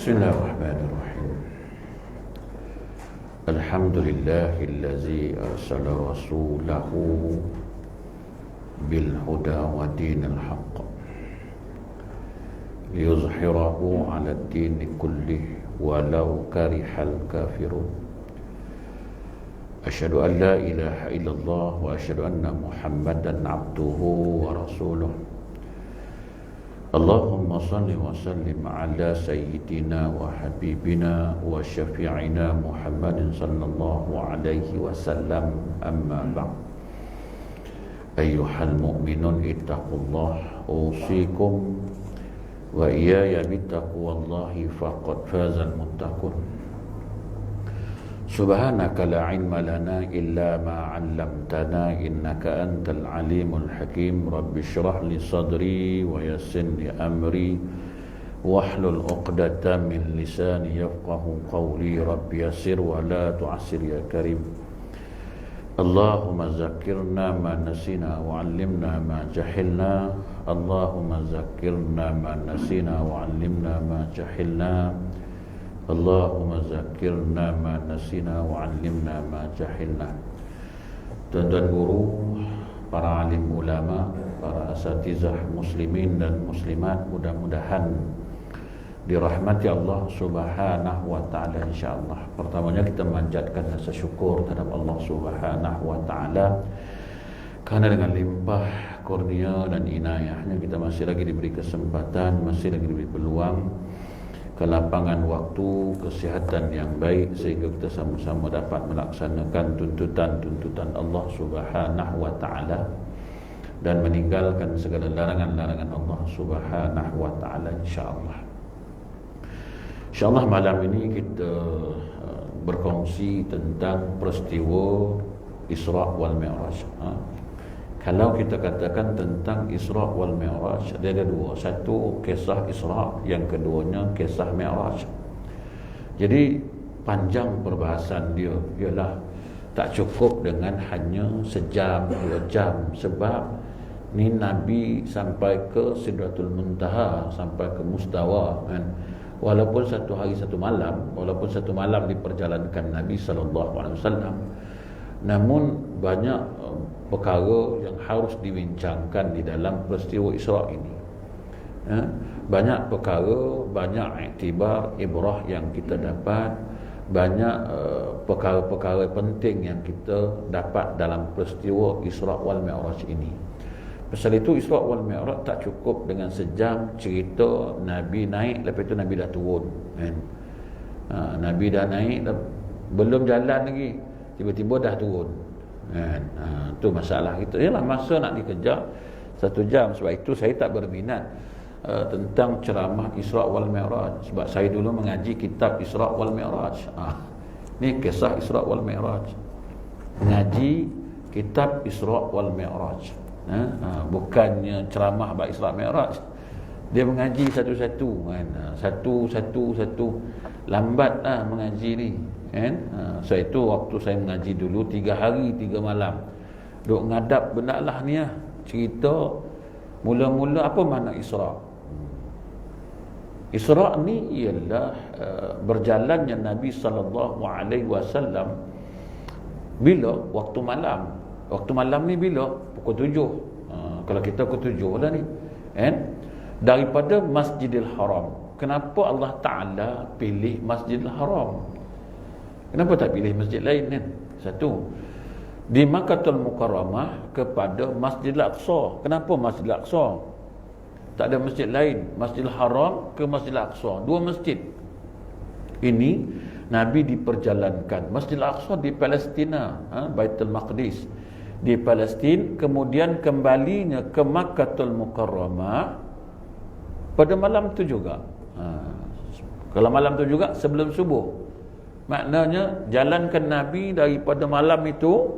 Bismillahirrahmanirrahim. Alhamdulillahillazi arsala rasulahu bil huda wa dinil haqq liyuzhirahu 'ala ad-dini kullih walau karihal kafirun. Asyhadu an la ilaha illallah wa asyhadu anna Muhammadan 'abduhu wa rasuluh. Allahumma salli wa sallim ala sayyidina wa habibina wa syafi'ina Muhammadin sallallahu alaihi wasallam, amma ba'd. Ayyuhal mu'minun ittaqullah, usikum wa iyaya bittaqwallahi faqad fazal muttaqun. Subhanaka la ilma lana illa ma 'allamtana innaka antal alimul hakim. Rabbi shrah li sadri wa yassir li amri wahlul 'uqdatam min lisani yafqahu qawli. Rabbi yassir wa la tu'assir ya karim. Allahumma zakkirna ma nasina wa 'allimna ma jahilna. Allahumma zakkirna ma nasina wa 'allimna ma jahilna. Allahumma zakirna ma nasina wa 'allimna ma jahilna. Tuan-tuan guru, para alim ulama, para asatizah muslimin dan muslimat, mudah-mudahan dirahmati Allah Subhanahu wa taala insyaallah. Pertamanya kita memanjatkan rasa syukur terhadap Allah Subhanahu wa taala karena dengan limpah kurnia dan inayahnya kita masih lagi diberi kesempatan, masih lagi diberi peluang, kelapangan waktu, kesihatan yang baik sehingga kita sama-sama dapat melaksanakan tuntutan-tuntutan Allah Subhanahu wa taala dan meninggalkan segala larangan-larangan Allah Subhanahu wa taala insyaallah. Insyaallah malam ini kita berkongsi tentang peristiwa Isra wal Mi'raj. Kalau kita katakan tentang Isra wal Mi'raj, dia ada dua. Satu kisah Isra, yang keduanya kisah Mi'raj. Jadi panjang perbahasan dia, ialah tak cukup dengan hanya sejam, 2 jam. Sebab ni Nabi sampai ke Sidratul Muntaha, sampai ke Mustawa kan. Walaupun satu hari satu malam diperjalankan Nabi SAW, namun banyak perkara yang harus dibincangkan di dalam peristiwa Isra ini. Banyak perkara, banyak iktibar, ibrah yang kita dapat, banyak perkara-perkara penting yang kita dapat dalam peristiwa Isra wal Mi'raj ini. Pasal itu Isra wal Mi'raj tak cukup dengan sejam cerita Nabi naik, lepas itu Nabi dah turun kan? Nabi dah naik, belum jalan lagi, tiba-tiba dah turun kan? Tu masalah kita. Yalah, masa nak dikejar 1 jam. Sebab itu saya tak berminat tentang ceramah Isra wal Mi'raj, sebab saya dulu mengaji kitab Isra wal Mi'raj. Ni kisah Isra wal Mi'raj, mengaji kitab Isra wal Mi'raj. Bukannya ceramah bab Isra Mi'raj. Dia mengaji satu-satu kan? Satu lambatlah mengaji ni kan. So itu waktu saya mengaji dulu 3 hari 3 malam duk ngadap benda lah ni cerita mula-mula apa makna Isra. Isra ni ialah berjalannya Nabi SAW bila waktu malam. Waktu malam ni bila? Pukul 7. Kalau kita pukul 7 lah ni kan, daripada Masjidil Haram. Kenapa Allah Ta'ala pilih Masjidil Haram? Kenapa tak pilih masjid lain kan? Satu, di Makkahul Mukarramah kepada Masjidil Aqsa. Kenapa Masjidil Aqsa? Tak ada masjid lain. Masjidil Haram ke Masjidil Aqsa, 2 masjid. Ini Nabi diperjalankan. Masjidil Aqsa di Palestina, Baitul Maqdis di Palestin, kemudian kembalinya ke Makkahul Mukarramah pada malam tu juga. Kalau malam tu juga sebelum subuh. Maknanya jalankan Nabi daripada malam itu,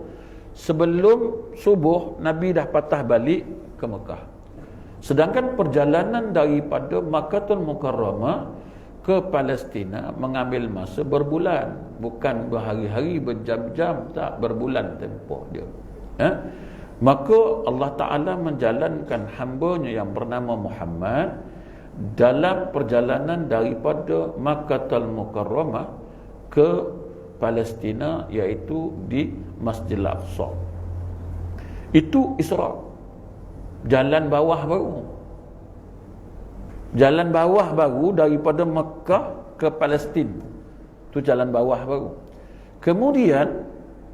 sebelum subuh Nabi dah patah balik ke Mekah. Sedangkan perjalanan daripada Makkahul Mukarramah ke Palestina mengambil masa berbulan, bukan berhari-hari, berjam-jam, tak, berbulan tempoh dia. Maka Allah Ta'ala menjalankan hambanya yang bernama Muhammad dalam perjalanan daripada Makkahul Mukarramah ke Palestina, iaitu di Masjidil Aqsa. Itu Isra. Jalan bawah baru. Jalan bawah baru daripada Mekah ke Palestin. Itu jalan bawah baru. Kemudian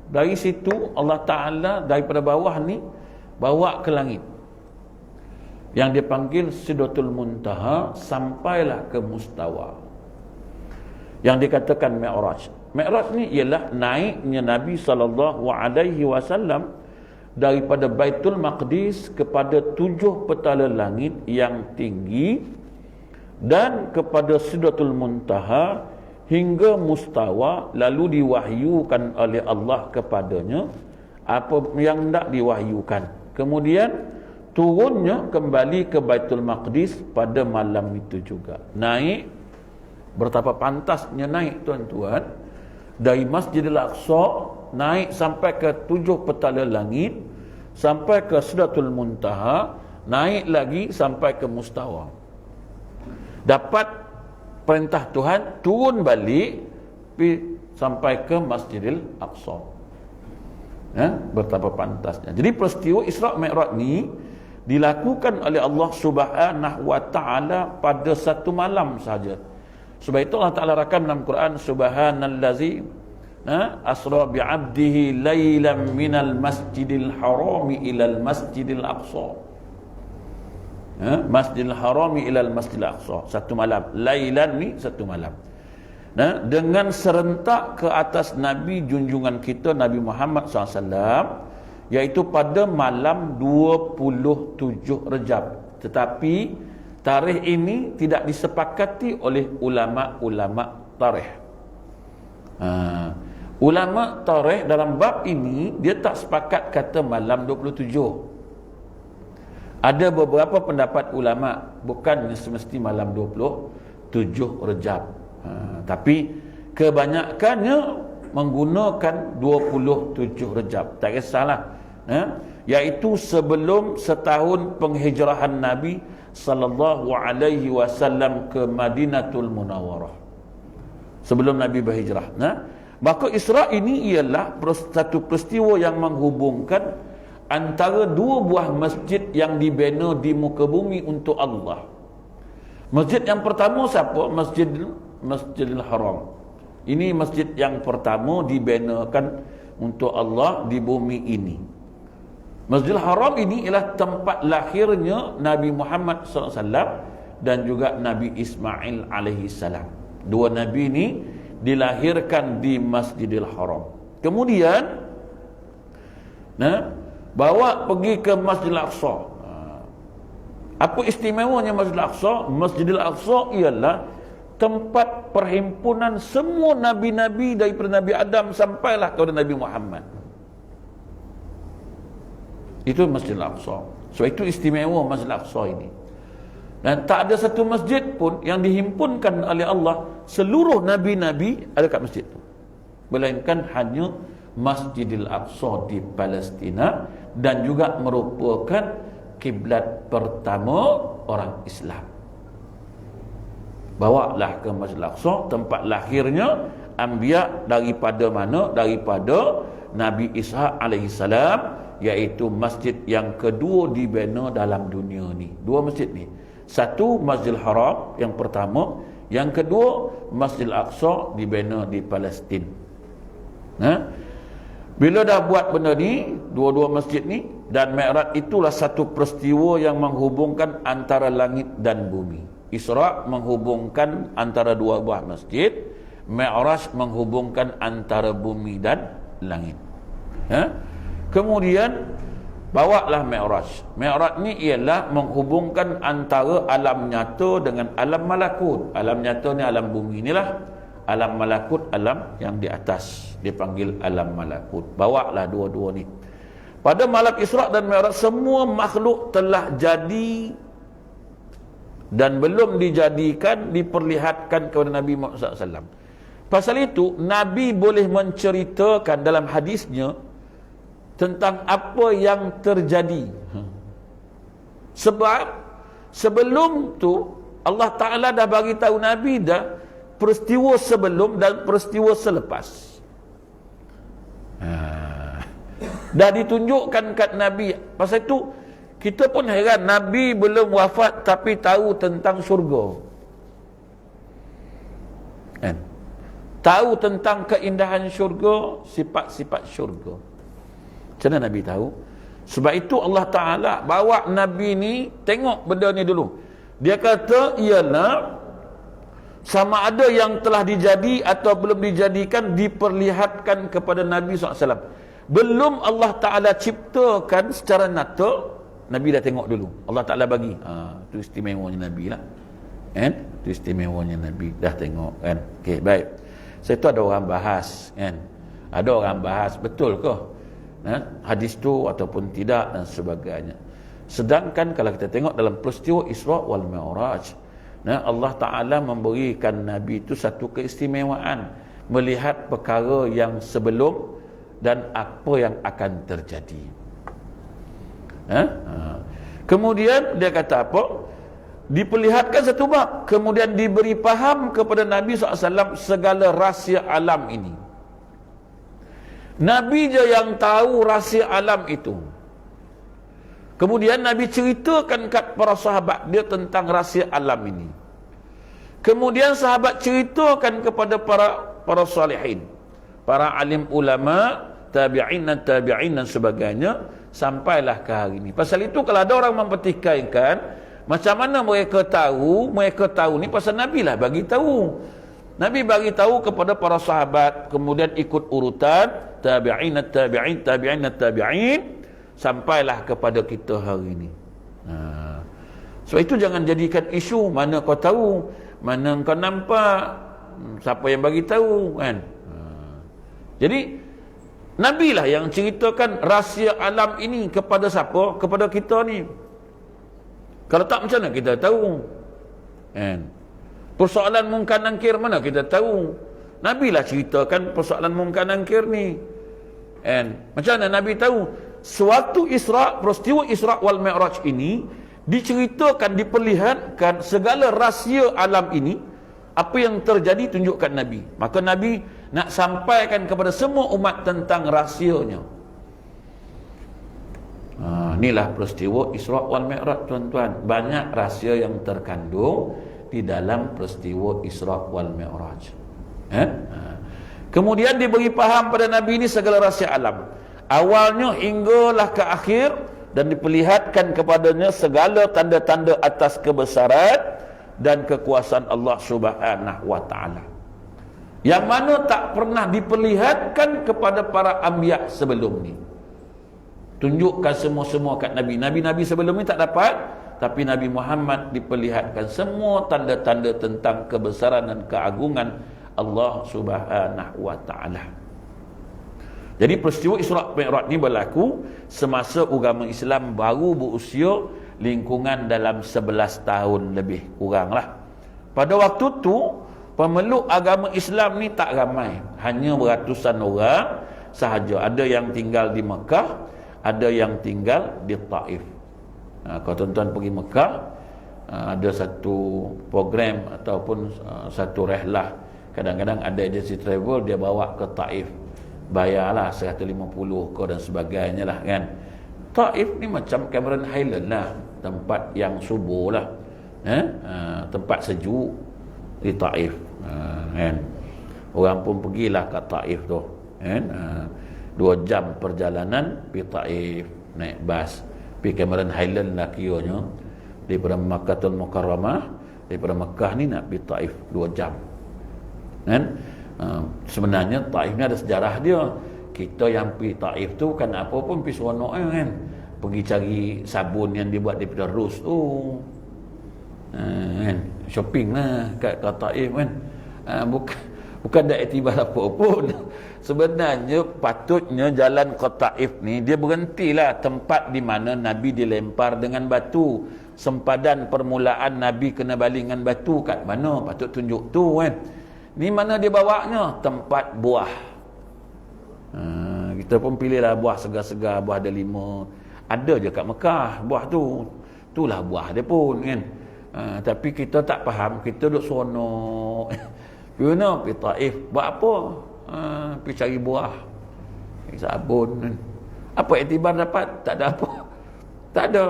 dari situ Allah Ta'ala daripada bawah ni bawa ke langit, yang dipanggil Sidratul Muntaha, sampailah ke Mustawa, yang dikatakan Mi'raj. Mi'raj ni ialah naiknya Nabi SAW daripada Baitul Maqdis kepada 7 petala langit yang tinggi dan kepada Sidratul Muntaha hingga Mustawa, lalu diwahyukan oleh Allah kepadanya apa yang hendak diwahyukan. Kemudian turunnya kembali ke Baitul Maqdis pada malam itu juga. Naik, betapa pantasnya naik tuan-tuan, dari Masjidil Aqsa naik sampai ke 7 petala langit, sampai ke Sidratul Muntaha, naik lagi sampai ke Mustawa. Dapat perintah Tuhan turun balik sampai ke Masjidil Aqsa. Betapa pantasnya. Jadi peristiwa Isra' Mi'raj ni dilakukan oleh Allah Subhanahu wa Ta'ala pada satu malam saja. Sebab itu Allah Ta'ala rakam dalam Quran, Subhanallazi asra bi'abdihi laylan minal masjidil harami ilal masjidil aqsa. Masjidil Harami ilal Masjidil Aqsa, satu malam. Lailan ni satu malam. Dengan serentak ke atas Nabi junjungan kita Nabi Muhammad SAW, iaitu pada malam 27 Rejab. Tetapi tarikh ini tidak disepakati oleh ulama-ulama tarikh. Ulama tarikh dalam bab ini dia tak sepakat kata malam 27. Ada beberapa pendapat ulama bukan semesti malam 27 Rejab. Tapi kebanyakannya menggunakan 27 Rejab. Tak kisahlah. Iaitu sebelum setahun penghijrahan Nabi sallallahu alaihi wasallam ke Madinatul Munawwarah. Sebelum Nabi berhijrah. Maka Isra' ini ialah satu peristiwa yang menghubungkan antara dua buah masjid yang dibina di muka bumi untuk Allah. Masjid yang pertama siapa? Masjidil Haram. Ini masjid yang pertama dibinakan untuk Allah di bumi ini. Masjidil Haram ini ialah tempat lahirnya Nabi Muhammad SAW dan juga Nabi Ismail alaihissalam. Dua Nabi ini dilahirkan di Masjidil Haram. Kemudian bawa pergi ke Masjidil Aqsa. Apa istimewanya Masjidil Aqsa? Masjidil Aqsa ialah tempat perhimpunan semua Nabi-Nabi daripada Nabi Adam sampailah kepada Nabi Muhammad. Itu Masjidil Aqsa. So itu istimewa Masjidil Aqsa ini. Dan tak ada satu masjid pun yang dihimpunkan oleh Allah seluruh Nabi-Nabi ada kat masjid itu, melainkan hanya Masjidil Aqsa di Palestina, dan juga merupakan kiblat pertama orang Islam. Bawalah ke Masjidil Aqsa, tempat lahirnya Anbiya daripada mana? Daripada Nabi Isa alaihissalam, iaitu masjid yang kedua dibina dalam dunia ni. Dua masjid ni. Satu Masjidil Haram yang pertama, yang kedua Masjidil Aqsa dibina di Palestin. Bila dah buat benda ni, dua-dua masjid ni, dan Mi'raj itulah satu peristiwa yang menghubungkan antara langit dan bumi. Isra' menghubungkan antara dua buah masjid, Mi'raj menghubungkan antara bumi dan langit. Kemudian bawalah Mi'raj. Mi'raj ni ialah menghubungkan antara alam nyata dengan alam malakut. Alam nyata ni alam bumi inilah. Alam malakut, alam yang di atas, dipanggil alam malakut. Bawalah dua-dua ni. Pada malam Isra' dan Mi'raj, semua makhluk telah jadi dan belum dijadikan, diperlihatkan kepada Nabi Muhammad SAW. Pasal itu, Nabi boleh menceritakan dalam hadisnya tentang apa yang terjadi. Sebab sebelum tu Allah Ta'ala dah bagi tahu Nabi dah peristiwa sebelum dan peristiwa selepas. Dah ditunjukkan kat Nabi. Pasal itu kita pun heran, Nabi belum wafat tapi tahu tentang syurga, kan? Tahu tentang keindahan syurga, sifat-sifat syurga. Macam mana Nabi tahu? Sebab itu Allah Ta'ala bawa Nabi ni tengok benda ni dulu. Dia kata ialah sama ada yang telah dijadi atau belum dijadikan diperlihatkan kepada Nabi SAW. Belum Allah Ta'ala ciptakan secara nyata, Nabi dah tengok dulu. Allah Ta'ala bagi. Itu istimewanya Nabi lah, kan? Itu istimewanya Nabi. Dah tengok, kan? Okey, baik. Saya tu ada orang bahas, kan? Ada orang bahas, betul ke hadis tu ataupun tidak dan sebagainya. Sedangkan kalau kita tengok dalam peristiwa Isra wal Mi'raj, Allah Ta'ala memberikan Nabi itu satu keistimewaan, melihat perkara yang sebelum dan apa yang akan terjadi. Kemudian dia kata apa? Diperlihatkan satu bab, kemudian diberi faham kepada Nabi SAW segala rahsia alam ini. Nabi je yang tahu rahsia alam itu. Kemudian Nabi ceritakan kat para sahabat dia tentang rahsia alam ini. Kemudian sahabat ceritakan kepada para salihin, para alim ulama, tabi'in dan sebagainya, sampailah ke hari ini. Pasal itu kalau ada orang mempertikaikan macam mana mereka tahu ni pasal Nabi lah bagi tahu. Nabi bagi tahu kepada para sahabat, kemudian ikut urutan tabi'in sampailah kepada kita hari ini. Sebab itu jangan jadikan isu mana kau tahu, mana kau nampak, siapa yang bagi tahu, kan? Jadi Nabi lah yang ceritakan rahsia alam ini kepada siapa? Kepada kita ni. Kalau tak macam mana kita tahu, kan? Persoalan mungkar nangkir mana kita tahu? Nabi lah ceritakan persoalan mungkar nangkir ni, kan? Macam mana Nabi tahu? Suatu peristiwa Isra wal Mi'raj ini diceritakan, diperlihatkan segala rahsia alam ini, apa yang terjadi tunjukkan Nabi. Maka Nabi nak sampaikan kepada semua umat tentang rahsianya. Inilah peristiwa Isra wal Mi'raj, tuan-tuan. Banyak rahsia yang terkandung di dalam peristiwa Isra wal Mi'raj. Kemudian diberi faham pada Nabi ini segala rahsia alam, awalnya hinggalah ke akhir, dan diperlihatkan kepadanya segala tanda-tanda atas kebesaran dan kekuasaan Allah Subhanahu wa Ta'ala, yang mana tak pernah diperlihatkan kepada para anbiya sebelum ni. Tunjukkan semua-semua kat Nabi. Nabi-Nabi sebelum ni tak dapat, tapi Nabi Muhammad diperlihatkan semua tanda-tanda tentang kebesaran dan keagungan Allah Subhanahu wa Ta'ala. Jadi peristiwa Isra Mi'raj ni berlaku semasa agama Islam baru berusia lingkungan dalam 11 tahun lebih kurang lah. Pada waktu tu pemeluk agama Islam ni tak ramai, hanya beratusan orang sahaja. Ada yang tinggal di Mekah, ada yang tinggal di Taif. Kalau tuan-tuan pergi Mekah, ada satu program ataupun satu rehlah, kadang-kadang ada agensi travel dia bawa ke Taif, bayarlah 150 ke dan sebagainya lah, kan. Taif ni macam Cameron Highland lah, tempat yang subur lah, tempat sejuk di Taif, kan. Orang pun pergilah ke Taif tu, kan. 2 jam perjalanan pergi Taif naik bas. Pergi Cameron Highland lah kiranya, daripada Makkahul Mukarramah, daripada Mekah ni nak pergi Taif 2 jam, kan. Sebenarnya Taif ni ada sejarah dia. Kita yang pergi Taif tu kan apa pun pergi seronok, kan. Pergi cari sabun yang dibuat daripada Rus tu, kan. Shopping lah kat Taif, kan. Bukan ada iktibar apa pun. Sebenarnya patutnya jalan ke Taif ni dia berhentilah tempat di mana Nabi dilempar dengan batu. Sempadan permulaan Nabi kena baling dengan batu kat mana? Patut tunjuk tu, kan. Ni mana dia bawanya? Tempat buah. Kita pun pilihlah buah segar-segar, buah delima. Ada je kat Mekah buah tu. Itulah buah dia pun, kan. Tapi kita tak faham, kita duduk seronok. Pergi Taif, buat apa? Pergi cari buah, cari sabun. Apa iktibar dapat? Tak ada apa. Tak ada.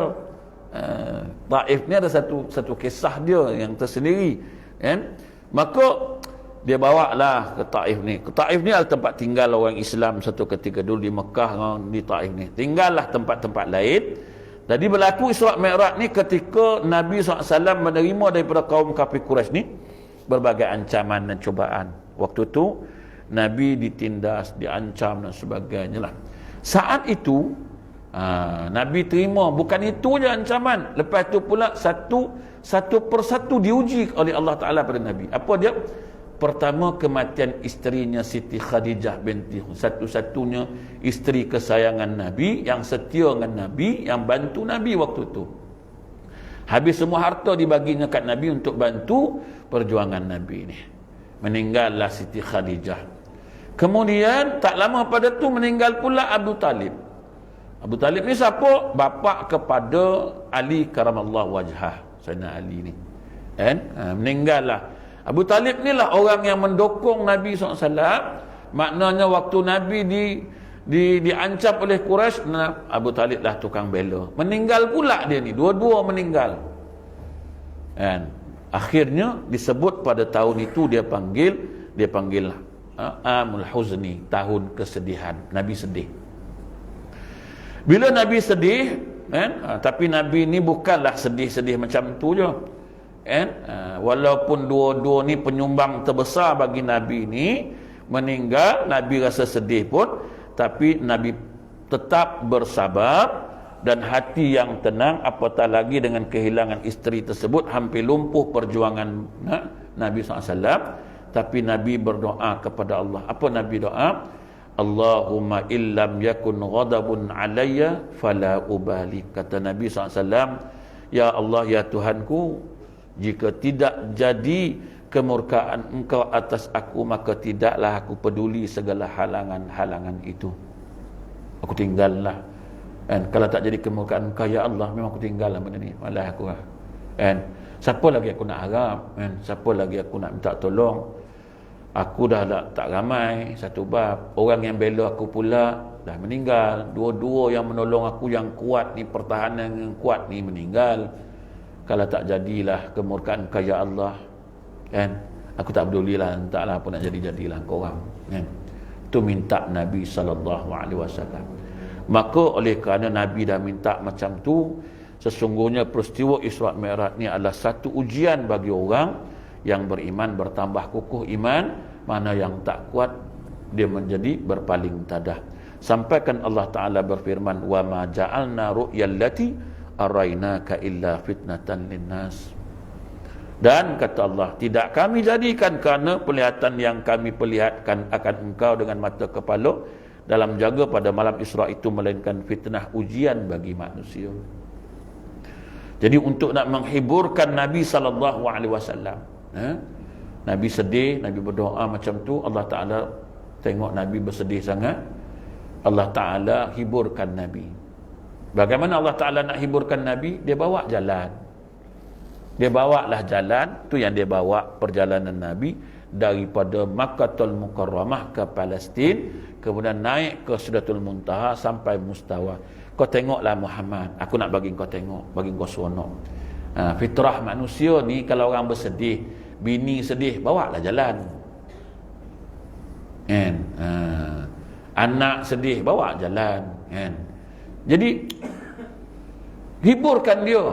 Taif ni ada satu kisah dia yang tersendiri, kan? Maka dia bawa lah ke Taif ni. Ke Taif ni adalah tempat tinggal orang Islam satu ketika dulu di Mekah, di Taif ni. Tinggallah tempat-tempat lain. Jadi berlaku Isra' Mi'raj ni ketika Nabi SAW menerima daripada kaum kafir Quraisy ni berbagai ancaman dan cubaan. Waktu tu Nabi ditindas, diancam dan sebagainya lah. Saat itu Nabi terima, bukan itu je ancaman. Lepas tu pula satu persatu diuji oleh Allah Ta'ala pada Nabi. Apa dia? Pertama, kematian isterinya Siti Khadijah binti, satu-satunya isteri kesayangan Nabi, yang setia dengan Nabi, yang bantu Nabi waktu tu. Habis semua harta dibaginya kat Nabi untuk bantu perjuangan Nabi ni. Meninggallah Siti Khadijah. Kemudian tak lama pada tu meninggal pula Abu Talib. Abu Talib ni siapa? Bapa kepada Ali karamallahu wajhah, Sayyidina Ali ni. Kan? Meninggallah. Abu Talib ni lah orang yang mendukung Nabi SAW. Maknanya waktu Nabi diancam oleh Quraisy, Abu Talib lah tukang bela. Meninggal pula dia ni, dua-dua meninggal. Dan akhirnya disebut pada tahun itu dia panggil Amul Huzni, tahun kesedihan. Nabi sedih. Bila Nabi sedih, kan? Tapi Nabi ni bukanlah sedih-sedih macam tu je. Walaupun dua-dua ni penyumbang terbesar bagi Nabi ni meninggal, Nabi rasa sedih pun, tapi Nabi tetap bersabar dan hati yang tenang, apatah lagi dengan kehilangan isteri tersebut, hampir lumpuh perjuangan Nabi SAW. Tapi Nabi berdoa kepada Allah. Apa Nabi doa? Allahumma illam yakun ghadabun alayya fala ubali. Kata Nabi SAW, ya Allah, ya Tuhanku, jika tidak jadi kemurkaan engkau atas aku, maka tidaklah aku peduli segala halangan-halangan itu. Aku tinggallah. And kalau tak jadi kemurkaan engkau, ya Allah, memang aku tinggallah benda ni. Malah aku lah. And siapa lagi aku nak harap? And siapa lagi aku nak minta tolong? Aku dah tak ramai, satu bab. Orang yang bela aku pula dah meninggal. Dua-dua yang menolong aku yang kuat ni, pertahanan yang kuat ni, meninggal. Kalau tak jadilah kemurkaan engkau, ya Allah, kan? Aku tak pedulilah, entahlah apa nak jadilah kau orang, kan? Itu minta Nabi SAW. Maka oleh kerana Nabi dah minta macam tu, sesungguhnya peristiwa Isra' Mi'raj ni adalah satu ujian bagi orang yang beriman, bertambah kukuh iman. Mana yang tak kuat, dia menjadi berpaling tadah. Sampaikan Allah Ta'ala berfirman, wa ma ja'alna ru'yallati arainaka illa fitnatan linnas. Dan kata Allah, tidak kami jadikan kerana penglihatan yang kami perlihatkan akan engkau dengan mata kepala dalam jaga pada malam Isra' itu, melainkan fitnah, ujian bagi manusia. Jadi untuk nak menghiburkan Nabi SAW, Nabi sedih, Nabi berdoa macam tu, Allah Ta'ala tengok Nabi bersedih sangat, Allah Ta'ala hiburkan Nabi. Bagaimana Allah Ta'ala nak hiburkan Nabi? Dia bawa jalan. Dia bawalah jalan. Tu yang dia bawa perjalanan Nabi daripada Makkatul Mukarramah ke Palestin, kemudian naik ke Sidratul Muntaha sampai Mustawa. Kau tengoklah Muhammad, aku nak bagi kau tengok, bagi kau seronok. Fitrah manusia ni, kalau orang bersedih, bini sedih, bawalah jalan. Kan? Anak sedih, bawa jalan. Kan? Jadi hiburkan dia,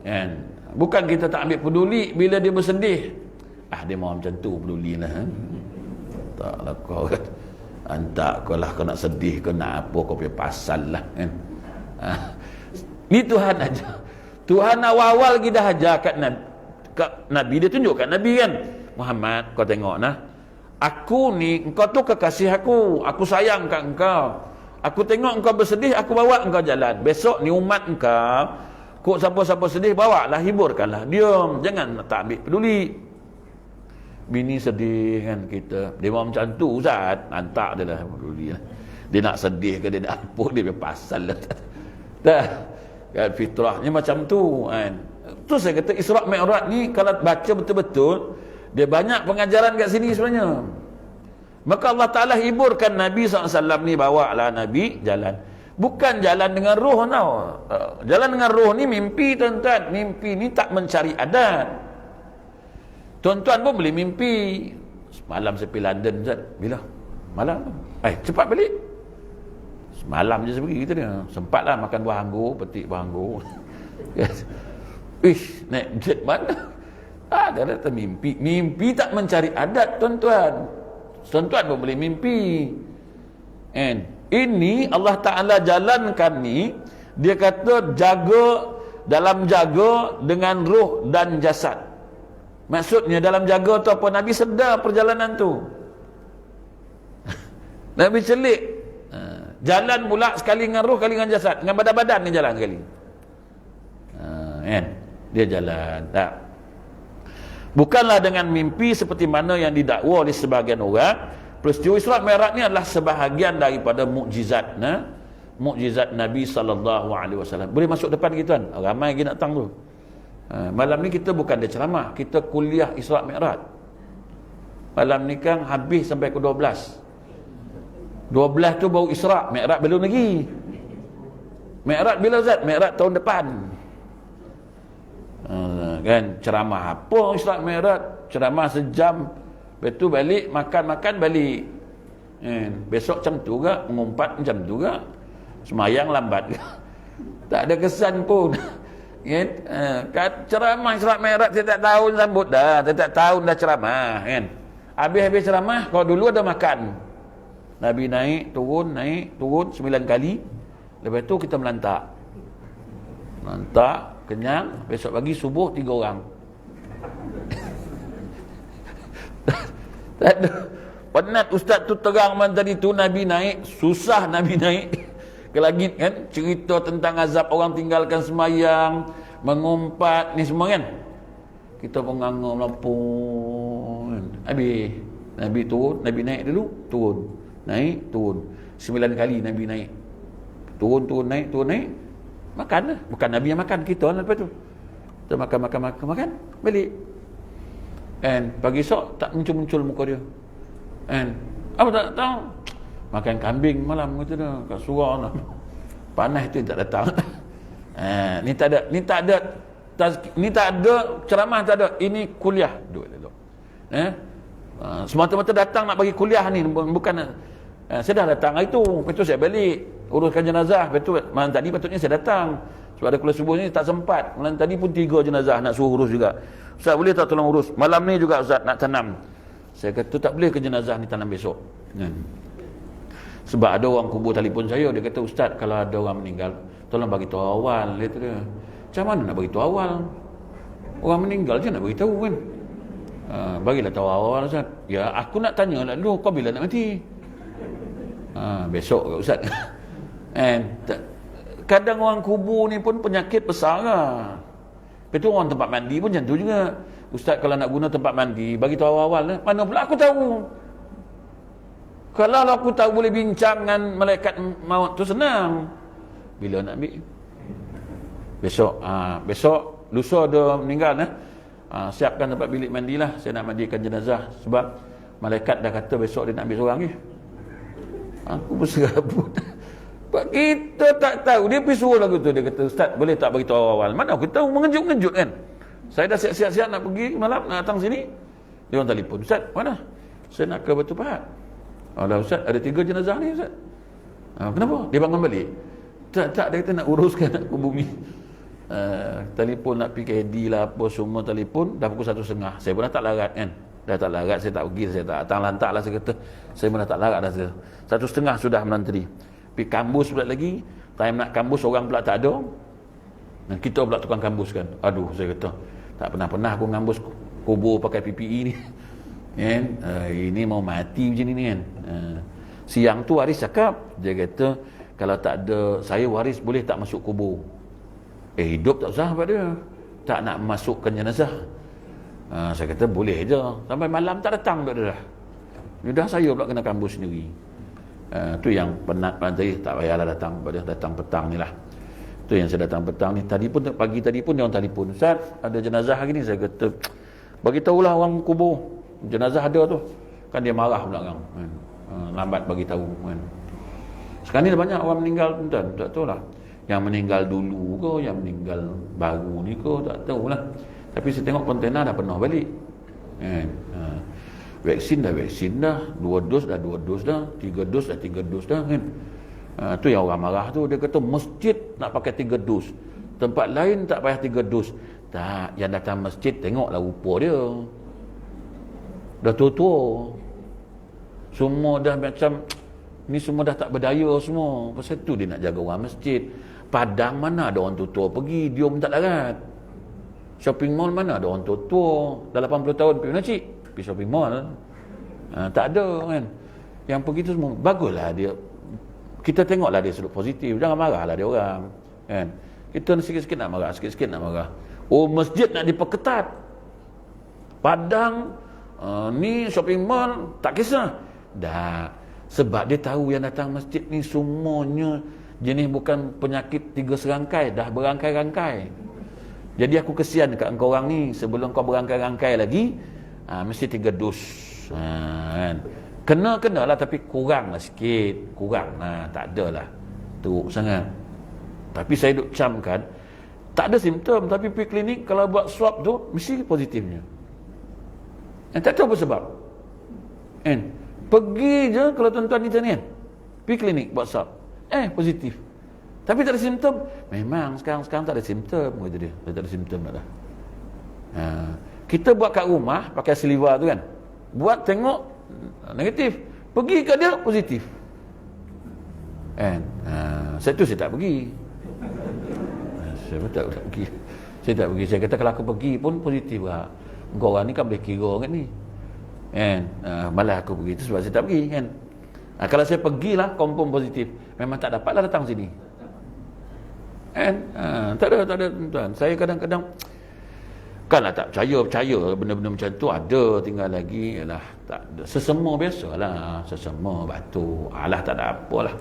kan? Bukan kita tak ambil peduli bila dia bersedih. Dia mau macam tu, pedulilah. Taklah kau kan. Antak kau lah, kau nak sedih, kau nak apa, kau punya pasal lah, kan? Ni Tuhan aja. Tuhan awal-awal kita ajar kat Nabi, dia tunjuk kat Nabi, kan? Muhammad, kau tengok nah. Aku ni, engkau tu kekasih aku sayang kat engkau. Aku tengok engkau bersedih, aku bawa engkau jalan. Besok ni umat engkau, kok siapa-siapa sedih, bawalah, hiburkanlah. Diam, jangan tak ambil peduli. Bini sedih kan kita, dia mau macam tu, Ustaz, hantar dia lah, peduli lah. Dia nak sedih ke, dia nak apa, dia pasal lah. Dah, kan, fitrahnya macam tu, kan. Tu saya kata Isra' Mi'raj ni kalau baca betul-betul, dia banyak pengajaran kat sini sebenarnya. Maka Allah Ta'ala hiburkan Nabi SAW ni, bawa lah Nabi jalan. Bukan jalan dengan roh tau. Jalan dengan roh ni mimpi tuan-tuan. Mimpi ni tak mencari adat. Tuan-tuan pun boleh mimpi. Semalam saya pergi London, Ustaz. Bila? Malam. Cepat balik. Semalam je saya pergi, kita dia. Sempatlah makan buah anggur, petik buah anggur. Naik jet mana? Dia kata mimpi. Mimpi tak mencari adat, tuan-tuan. Tuan-tuan pun boleh mimpi. Ini Allah Ta'ala jalankan ni, dia kata jaga dengan roh dan jasad. Maksudnya dalam jaga tu apa? Nabi sedar perjalanan tu. Nabi celik. Jalan pula sekali dengan roh, sekali dengan jasad. Dengan badan-badan ni jalan sekali. Dia jalan. Tak. Bukanlah dengan mimpi seperti mana yang didakwa oleh sebahagian orang. Peristiwa Isra' Mi'raj ni adalah sebahagian daripada mukjizat, mukjizat Nabi SAW. Boleh masuk depan kita kan? Ramai lagi nak datang tu. Malam ni kita bukan ada ceramah, kita kuliah Isra' Mi'raj. Malam ni kan habis sampai ke 12. 12 tu baru Isra', Mi'raj belum lagi. Mi'raj bila Ustaz? Mi'raj tahun depan. Kan ceramah apa Isra' Mi'raj? Ceramah sejam. Lepas tu balik, makan-makan balik. Besok macam tu juga, mengumpat macam tu juga. Semayang lambat. Tak ada kesan pun. Ceramah Isra' Mi'raj setiap tahun sambut dah. Setiap tahun dah ceramah. Habis-habis ceramah, kalau dulu ada makan. Nabi naik, turun 9 kali. Lepas tu kita melantak. Melantak, kenyang. Besok pagi subuh 3 orang. Tak ada. Penat ustaz tu terang man tadi tu, Nabi naik, susah Nabi naik ke langit kan, cerita tentang azab orang tinggalkan semayang, mengumpat ni semua kan. Kita pun nganga melampau kan. Habis Nabi turun, Nabi naik dulu, turun. Naik, turun. 9 kali Nabi naik. Turun, naik. Makan lah. Bukan Nabi yang makan, kita lah lepas tu. Kita makan, balik. Pagi esok tak muncul muka dia. Apa tak tahu? Makan kambing malam kata dia kat surau lah. Panas tu tak datang. Ni tak ada ceramah, tak ada. Ini kuliah. Duduk. Semata-mata datang nak bagi kuliah ni, bukan saya dah datang hari tu. Lepas tu saya balik uruskan jenazah. Lepas tu malam tadi patutnya saya datang. Sebab ada kuliah subuh ni tak sempat. Malam tadi pun 3 jenazah nak suruh urus juga. Ustaz boleh tak tolong urus? Malam ni juga Ustaz nak tanam. Saya kata tak boleh ke jenazah ni tanam besok. Sebab ada orang kubur telefon saya, dia kata Ustaz kalau ada orang meninggal tolong bagi tahu awal. Dia kata macam mana nak bagi tahu awal? Orang meninggal je nak bagi tahu kan. Bagilah tahu awal Ustaz. Ya aku nak tanya lah dulu, kau bila nak mati? Besok Ustaz. Kadang orang kubur ni pun penyakit besar lah. Itu orang tempat mandi pun macam tu juga. Ustaz kalau nak guna tempat mandi, bagi tahu awal lah. Mana pula aku tahu? Kalau aku tahu boleh bincang dengan malaikat maut tu senang. Bila nak ambil? Besok lusa dia meninggal siapkan tempat bilik mandi lah. Saya nak mandikan jenazah. Sebab malaikat dah kata besok dia nak ambil seorang ni. Aku berserabut. Kita tak tahu. Dia pergi suruh lagu tu. Dia kata Ustaz boleh tak bagi tahu awal? Mana aku tahu, mengejut-ngejut kan. Saya dah siap-siap nak pergi malam, nak datang sini. Dia orang telefon, Ustaz mana? Saya nak ke Batu Pahat. Alah Ustaz ada 3 jenazah ni Ustaz. Kenapa? Dia bangun balik. Tak dia kata nak uruskan nak ke bumi. Telefon nak PKD lah apa semua, telefon dah pukul 1.30. Saya pun dah tak larat kan. Dah tak larat, saya tak pergi, saya tak datang lantak lah. Saya kata saya pun dah tak larat dah. 1.30 sudah menantri. Pergi kambus pula lagi. Time nak kambus orang pula tak ada. Dan kita pula tukang kambus kan. Aduh saya kata tak pernah aku ngambus kubur pakai PPE ni. Kan? Ini mau mati macam ni kan. Siang tu Waris cakap, dia kata kalau tak ada saya Waris boleh tak masuk kubur. Hidup tak usah pada dia. Tak nak masukkan jenazah. Saya kata boleh je. Sampai malam tak datang dah dah. Dah saya pula kena kambus sendiri. Tu yang penat tadi, tak payahlah datang petang ni lah. Tu yang saya datang petang ni. Pagi tadi pun dia orang telefon, Ustaz, ada jenazah hari ni. Saya kata, bagi tahulah orang kubur. Jenazah ada tu. Kan dia marah belakang. Kan? Lambat bagi tahu. Kan? Sekarang ni banyak orang meninggal, tuan. Tak tahu lah. Yang meninggal dulu ke, yang meninggal baru ni ke, tak tahu lah. Tapi saya tengok kontena dah penuh balik. Kan? Vaksin dah 2 dos dah 2 dos dah, 3 dos dah 3 dos dah kan. Tu yang orang marah tu, dia kata masjid nak pakai 3 dos. Tempat lain tak payah 3 dos. Tak, yang datang masjid tengoklah rupa dia. Dah tua-tua. Semua dah macam ni, semua dah tak berdaya semua. Pasal tu dia nak jaga orang masjid. Padang mana ada orang tua-tua pergi, dia pun tak larat. Shopping mall mana ada orang tua-tua dah 80 tahun pergi mana cik? Pergi shopping mall. Tak ada kan. Yang pergi tu semua baguslah dia. Kita tengoklah dia sudut positif. Jangan marahlah dia orang kan. Kita sikit-sikit nak marah, sikit-sikit nak marah. Oh, masjid nak diperketat. Padang ni shopping mall tak kisah. Dah. Sebab dia tahu yang datang masjid ni semuanya jenis bukan penyakit 3 serangkai, dah berangkai-rangkai. Jadi aku kesian dekat engkau orang ni, sebelum kau berangkai-rangkai lagi, mesti 3 dos. Kan? Kena lah, tapi kurang lah sikit. Kurang lah, tak ada lah. Teruk sangat. Tapi saya duk camkan, tak ada simptom, tapi pergi klinik, kalau buat swab tu, mesti positifnya. Tak tahu apa sebab. Kan? Pergi je, kalau tuan-tuan ni tanya, pergi klinik buat swab. Positif. Tapi tak ada simptom. Memang sekarang tak ada simptom, kata dia. Tak ada simptom dah. Kita buat kat rumah pakai saliva tu kan. Buat tengok negatif. Pergi kat dia positif. Kan? Saya tak pergi. Saya tak pergi. Saya kata kalau aku pergi pun positif lah. Kau orang ni kan boleh kira kan ni. Kan? Malah aku pergi tu sebab saya tak pergi kan. Kalau saya pergilah confirm positif, memang tak dapatlah datang sini. Kan? Tak ada tuan. Saya kadang-kadang kanlah tak percaya benda-benda macam tu ada, tinggal lagi ialah tak ada. Sesama biasalah, sesama batuk. Alah tak ada apalah.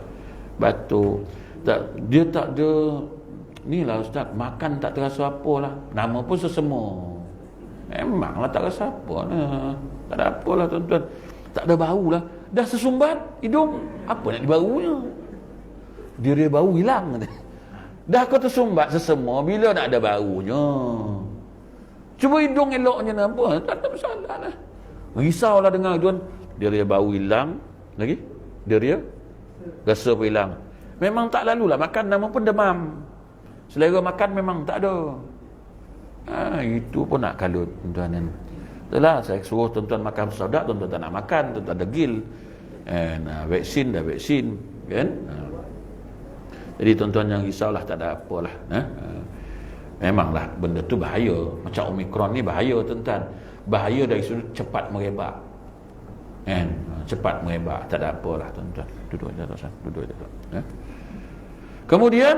Batuk. Dia tak ada ni lah ustaz, makan tak terasa apalah. Nama pun sesama. Memanglah tak rasa apalah. Tak ada apalah tuan-tuan. Tak ada bau lah. Dah sesumbat hidung, apa nak dibaunya? Dia bau hilang. Dah kau tersumbat sesama, bila nak ada baunya? Cuba hidung eloknya apa? Tak ada masalah lah. Risaulah dengar tuan. Dia bau hilang. Lagi? Dia rasa pun hilang. Memang tak lalulah makan, nama pun demam. Selera makan memang tak ada. Itu pun nak kalut tuan-tuan. Itulah saya suruh tuan-tuan makan saudak, tuan-tuan tak nak makan, tuan-tuan degil. Vaksin kan. Jadi tuan-tuan jangan risaulah, tak ada apalah. Memanglah benda tu bahaya. Macam Omicron ni bahaya tuan-tuan. Bahaya dari sudut cepat merebak. Kan? Cepat merebak, tak ada apalah tuan-tuan. Duduk je. Kemudian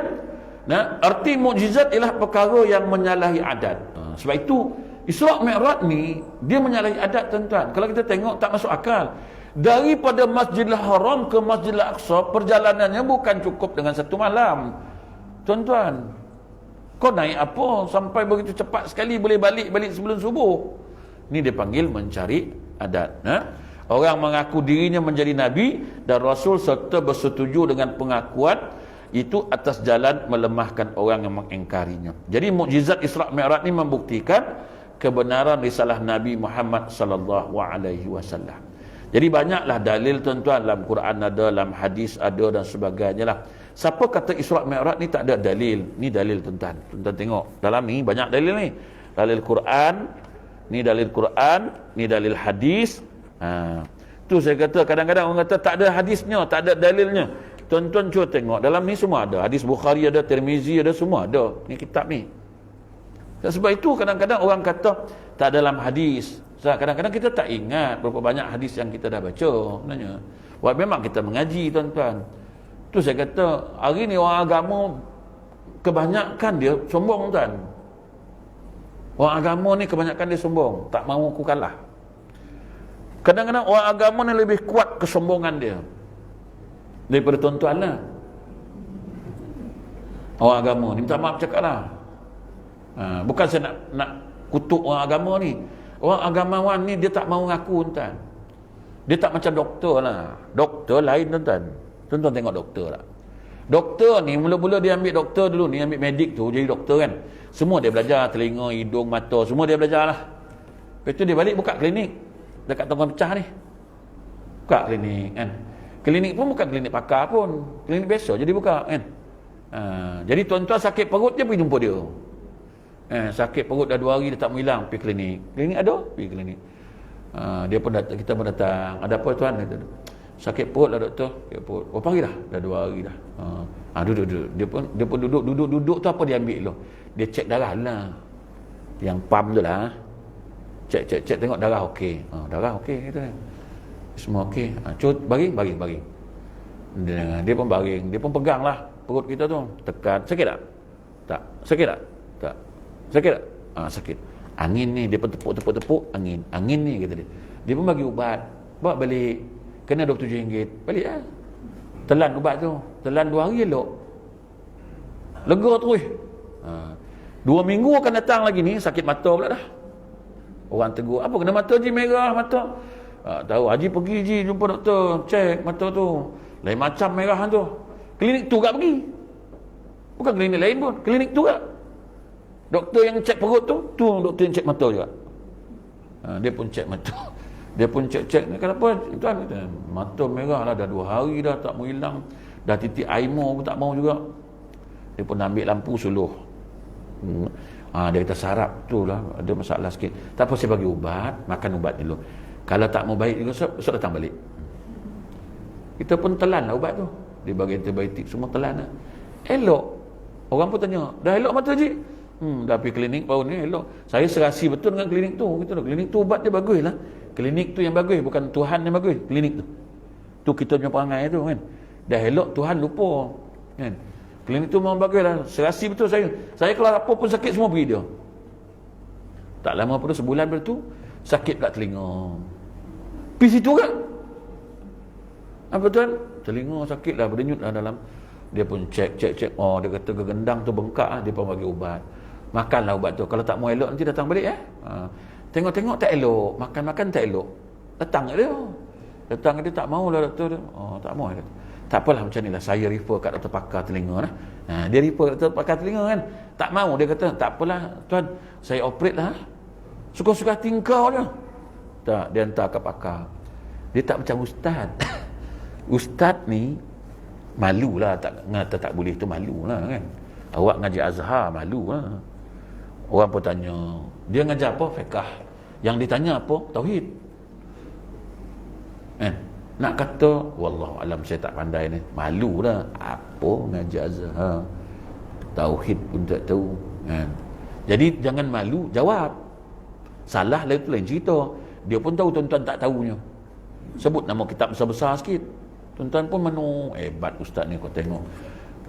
arti mukjizat ialah perkara yang menyalahi adat. Sebab itu Isra' Mi'raj ni dia menyalahi adat tuan-tuan. Kalau kita tengok tak masuk akal. Daripada Masjidil Haram ke Masjidil Aqsa, perjalanannya bukan cukup dengan 1 malam. Tuan-tuan, kau naik apa sampai begitu cepat sekali boleh balik sebelum subuh? Ni dia panggil mencari adat. Orang mengaku dirinya menjadi nabi dan rasul serta bersetuju dengan pengakuan itu atas jalan melemahkan orang yang mengingkarinya. Jadi mukjizat Isra' Mi'raj ni membuktikan kebenaran risalah Nabi Muhammad sallallahu alaihi wasallam. Jadi banyaklah dalil tuan-tuan, dalam Quran ada, dalam hadis ada dan sebagainya lah. Siapa kata Isra' Mi'raj ni tak ada dalil? Ni dalil tuan-tuan. Tuan-tuan tengok, dalam ni banyak dalil ni. Dalil Quran, ni dalil Quran, ni dalil hadis. Tu saya kata kadang-kadang orang kata tak ada hadisnya, tak ada dalilnya. Tuan-tuan cuba tengok, dalam ni semua ada. Hadis Bukhari ada, Tirmizi ada, semua ada. Ni kitab ni. Dan sebab itu kadang-kadang orang kata tak ada dalam hadis. Sebab kadang-kadang kita tak ingat berapa banyak hadis yang kita dah baca sebenarnya. Wah, memang kita mengaji tuan-tuan. Tu saya kata hari ni orang agama kebanyakan dia sombong tuan. Orang agama ni kebanyakan dia sombong, tak mahu aku kalah. Kadang-kadang orang agama ni lebih kuat kesombongan dia daripada tuan-tuan lah. Orang agama ni minta maaf cakap lah. Bukan saya nak kutuk orang agama ni. Orang agamawan ni dia tak mau ngaku tuan. Dia tak macam doktor lah. Doktor lain tuan. Tuan tengok doktor lah. Doktor ni mula-mula dia ambil doktor dulu ni, ambil medik tu jadi doktor kan. Semua dia belajar, telinga, hidung, mata, semua dia belajar lah. Lepas tu dia balik buka klinik dekat Tongkang Pecah ni. Buka klinik kan. Klinik pun bukan klinik pakar pun, klinik biasa jadi buka kan. Jadi tuan-tuan sakit perut dia pergi jumpa dia. Sakit perut dah 2 hari dia tak mau hilang, pergi klinik. Klinik ada, pergi klinik. Dia pun datang, kita pun datang. Ada apa tuan? Kata, sakit perut lah doktor. Sakit perut. Berapa hari dah? Dah 2 hari dah. Duduk. Dia pun duduk tu apa dia ambil tu? Dia cek darah lah. Yang pump tu lah. Cek tengok darah okey. Darah okey kata. Semua okey. Cuba baring. Dia pun baring, dia pun pegang lah perut kita tu. Tekan. Sakit tak? Tak. Sakit tak? Tak. Sakit tak? Sakit. Angin ni, dia pun tepuk angin ni kata dia. Dia pun bagi ubat. Bawa balik. Kena RM27. Balik lah. Telan ubat tu. Telan 2 hari elok. Lega terus. 2 minggu akan datang lagi ni, sakit mata pula dah. Orang tegur, apa kena mata Ji, merah mata. Tahu, Haji pergi Ji jumpa doktor, cek mata tu. Lain macam merahan tu. Klinik tu tak pergi. Bukan klinik lain pun, klinik tu tak. Doktor yang cek perut tu doktor yang cek mata juga. Dia pun cek mata. Dia pun cek. Kenapa tuan? Mata merah lah, dah 2 hari dah tak mau hilang. Dah titik aimo pun tak mau juga. Dia pun ambil lampu suluh. Dia kata sarap tu lah, ada masalah sikit. Tak apa, saya bagi ubat, makan ubat dulu. Kalau tak mau baik juga, esok datang balik. Kita pun telan lah ubat tu. Dia bagi antibiotik, semua telan lah. Elok. Orang pun tanya, dah elok mata Ji? Dah pergi klinik baru ni elok. Saya serasi betul dengan klinik tu. Klinik tu ubat dia bagus lah. Klinik tu yang bagus, bukan Tuhan yang bagus. Klinik tu. Tu kita punya perangai tu kan. Dah elok, Tuhan lupa. Kan? Klinik tu memang bagus lah. Serasi betul saya. Saya kalau apa pun sakit semua pergi dia. Tak lama pun sebulan lepas tu, sakit kat telinga. Pergi situ kan? Apa tuan? Telinga sakit lah, berdenyut lah dalam. Dia pun cek. Oh, dia kata kegendang tu bengkak lah. Dia pun bagi ubat. Makanlah ubat tu. Kalau tak mau elok nanti datang balik Tengok-tengok tak elok. Makan-makan tak elok. Datang dia. Datang dia tak mau lah doktor. Tak mau. Tak apalah macam ni lah. Saya refer kat doktor pakar telinga lah. Dia refer kat doktor pakar telinga kan. Tak mau. Dia kata tak apalah tuan. Saya operate lah. Suka-suka tingkau dia. Tak. Dia hantar ke pakar. Dia tak macam ustaz. Ustaz ni malu lah. Ngata tak boleh tu malu lah kan. Awak ngaji Azhar malu lah. Orang pun tanya. Dia ngajar apa? Fiqh. Yang ditanya apa? Tauhid. Nak kata wallahu alam saya tak pandai ni. Malu lah. Apa ngaji Azhar? Tauhid pun tak tahu. Jadi jangan malu, jawab. Salah lah itu lain cerita. Dia pun tahu tuan-tuan tak tahunya. Sebut nama kitab besar-besar sikit. Tuan-tuan pun menung. Hebat ustaz ni kau tengok.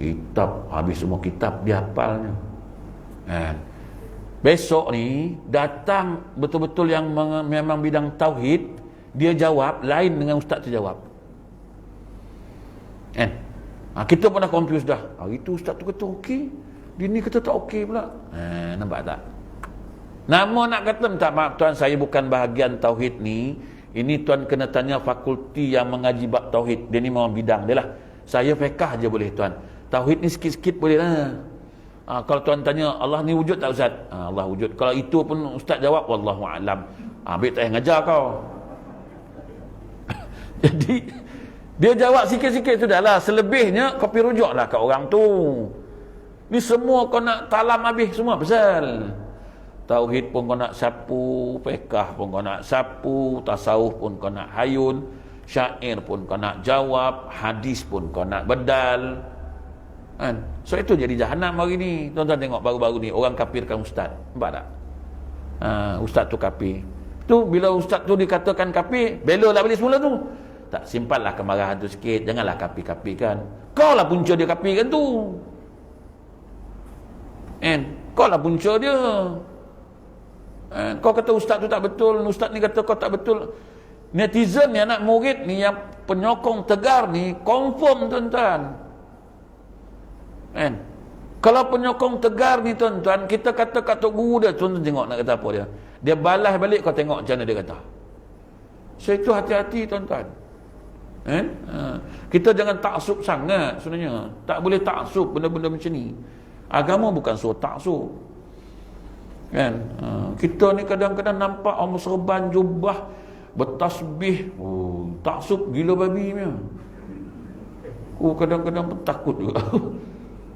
Kitab, habis semua kitab dia hafalnya. Besok ni datang betul-betul yang memang bidang tauhid, dia jawab lain dengan ustaz tu jawab. Kita pun dah confuse dah. Hari tu ustaz tu kata okey, dia ni kata tak okey pula. Nampak tak? Nama nak kata minta maaf tuan, saya bukan bahagian tauhid ni. Ini tuan kena tanya fakulti yang mengaji bab tauhid. Dia ni memang bidang dia lah. Saya fiqh je boleh tuan. Tauhid ni sikit-sikit boleh lah. Kalau tuan tanya Allah ni wujud tak ustaz? Allah wujud. Kalau itu pun ustaz jawab wallahu alam. Habis tak payah ngajar kau. Jadi dia jawab sikit-sikit tu dah lah. Selebihnya kau pergi rujuk lah kat orang tu. Ni semua kau nak talam habis semua pasal tauhid pun kau nak sapu, fiqh pun kau nak sapu, tasawuf pun kau nak hayun, syair pun kau nak jawab, hadis pun kau nak bedal. So itu jadi jahanam hari ni. Tuan-tuan tengok baru-baru ni orang kafirkan ustaz. Nampak tak? Ustaz tu kafir. Tu bila ustaz tu dikatakan kafir, belalah balik semula tu. Tak, simpanlah kemarahan tu sikit. Janganlah kafir-kafirkan. Kau lah punca dia kafirkan tu. Kau lah punca dia. Kau kata ustaz tu tak betul, ustaz ni kata kau tak betul. Netizen ni, anak murid ni yang penyokong tegar ni confirm tuan-tuan. Kalau penyokong tegar ni tuan-tuan, kita kata kat tok guru dia, tuan-tuan tengok nak kata apa dia. Dia balas balik, kau tengok macam mana dia kata. So itu hati-hati tuan-tuan. Kita jangan taksub sangat sebenarnya. Tak boleh taksub benda-benda macam ni. Agama bukan suruh taksub. Kan? Kita ni kadang-kadang nampak orang serban jubah bertasbih, taksub gila babi punya. Kadang-kadang pun takut juga.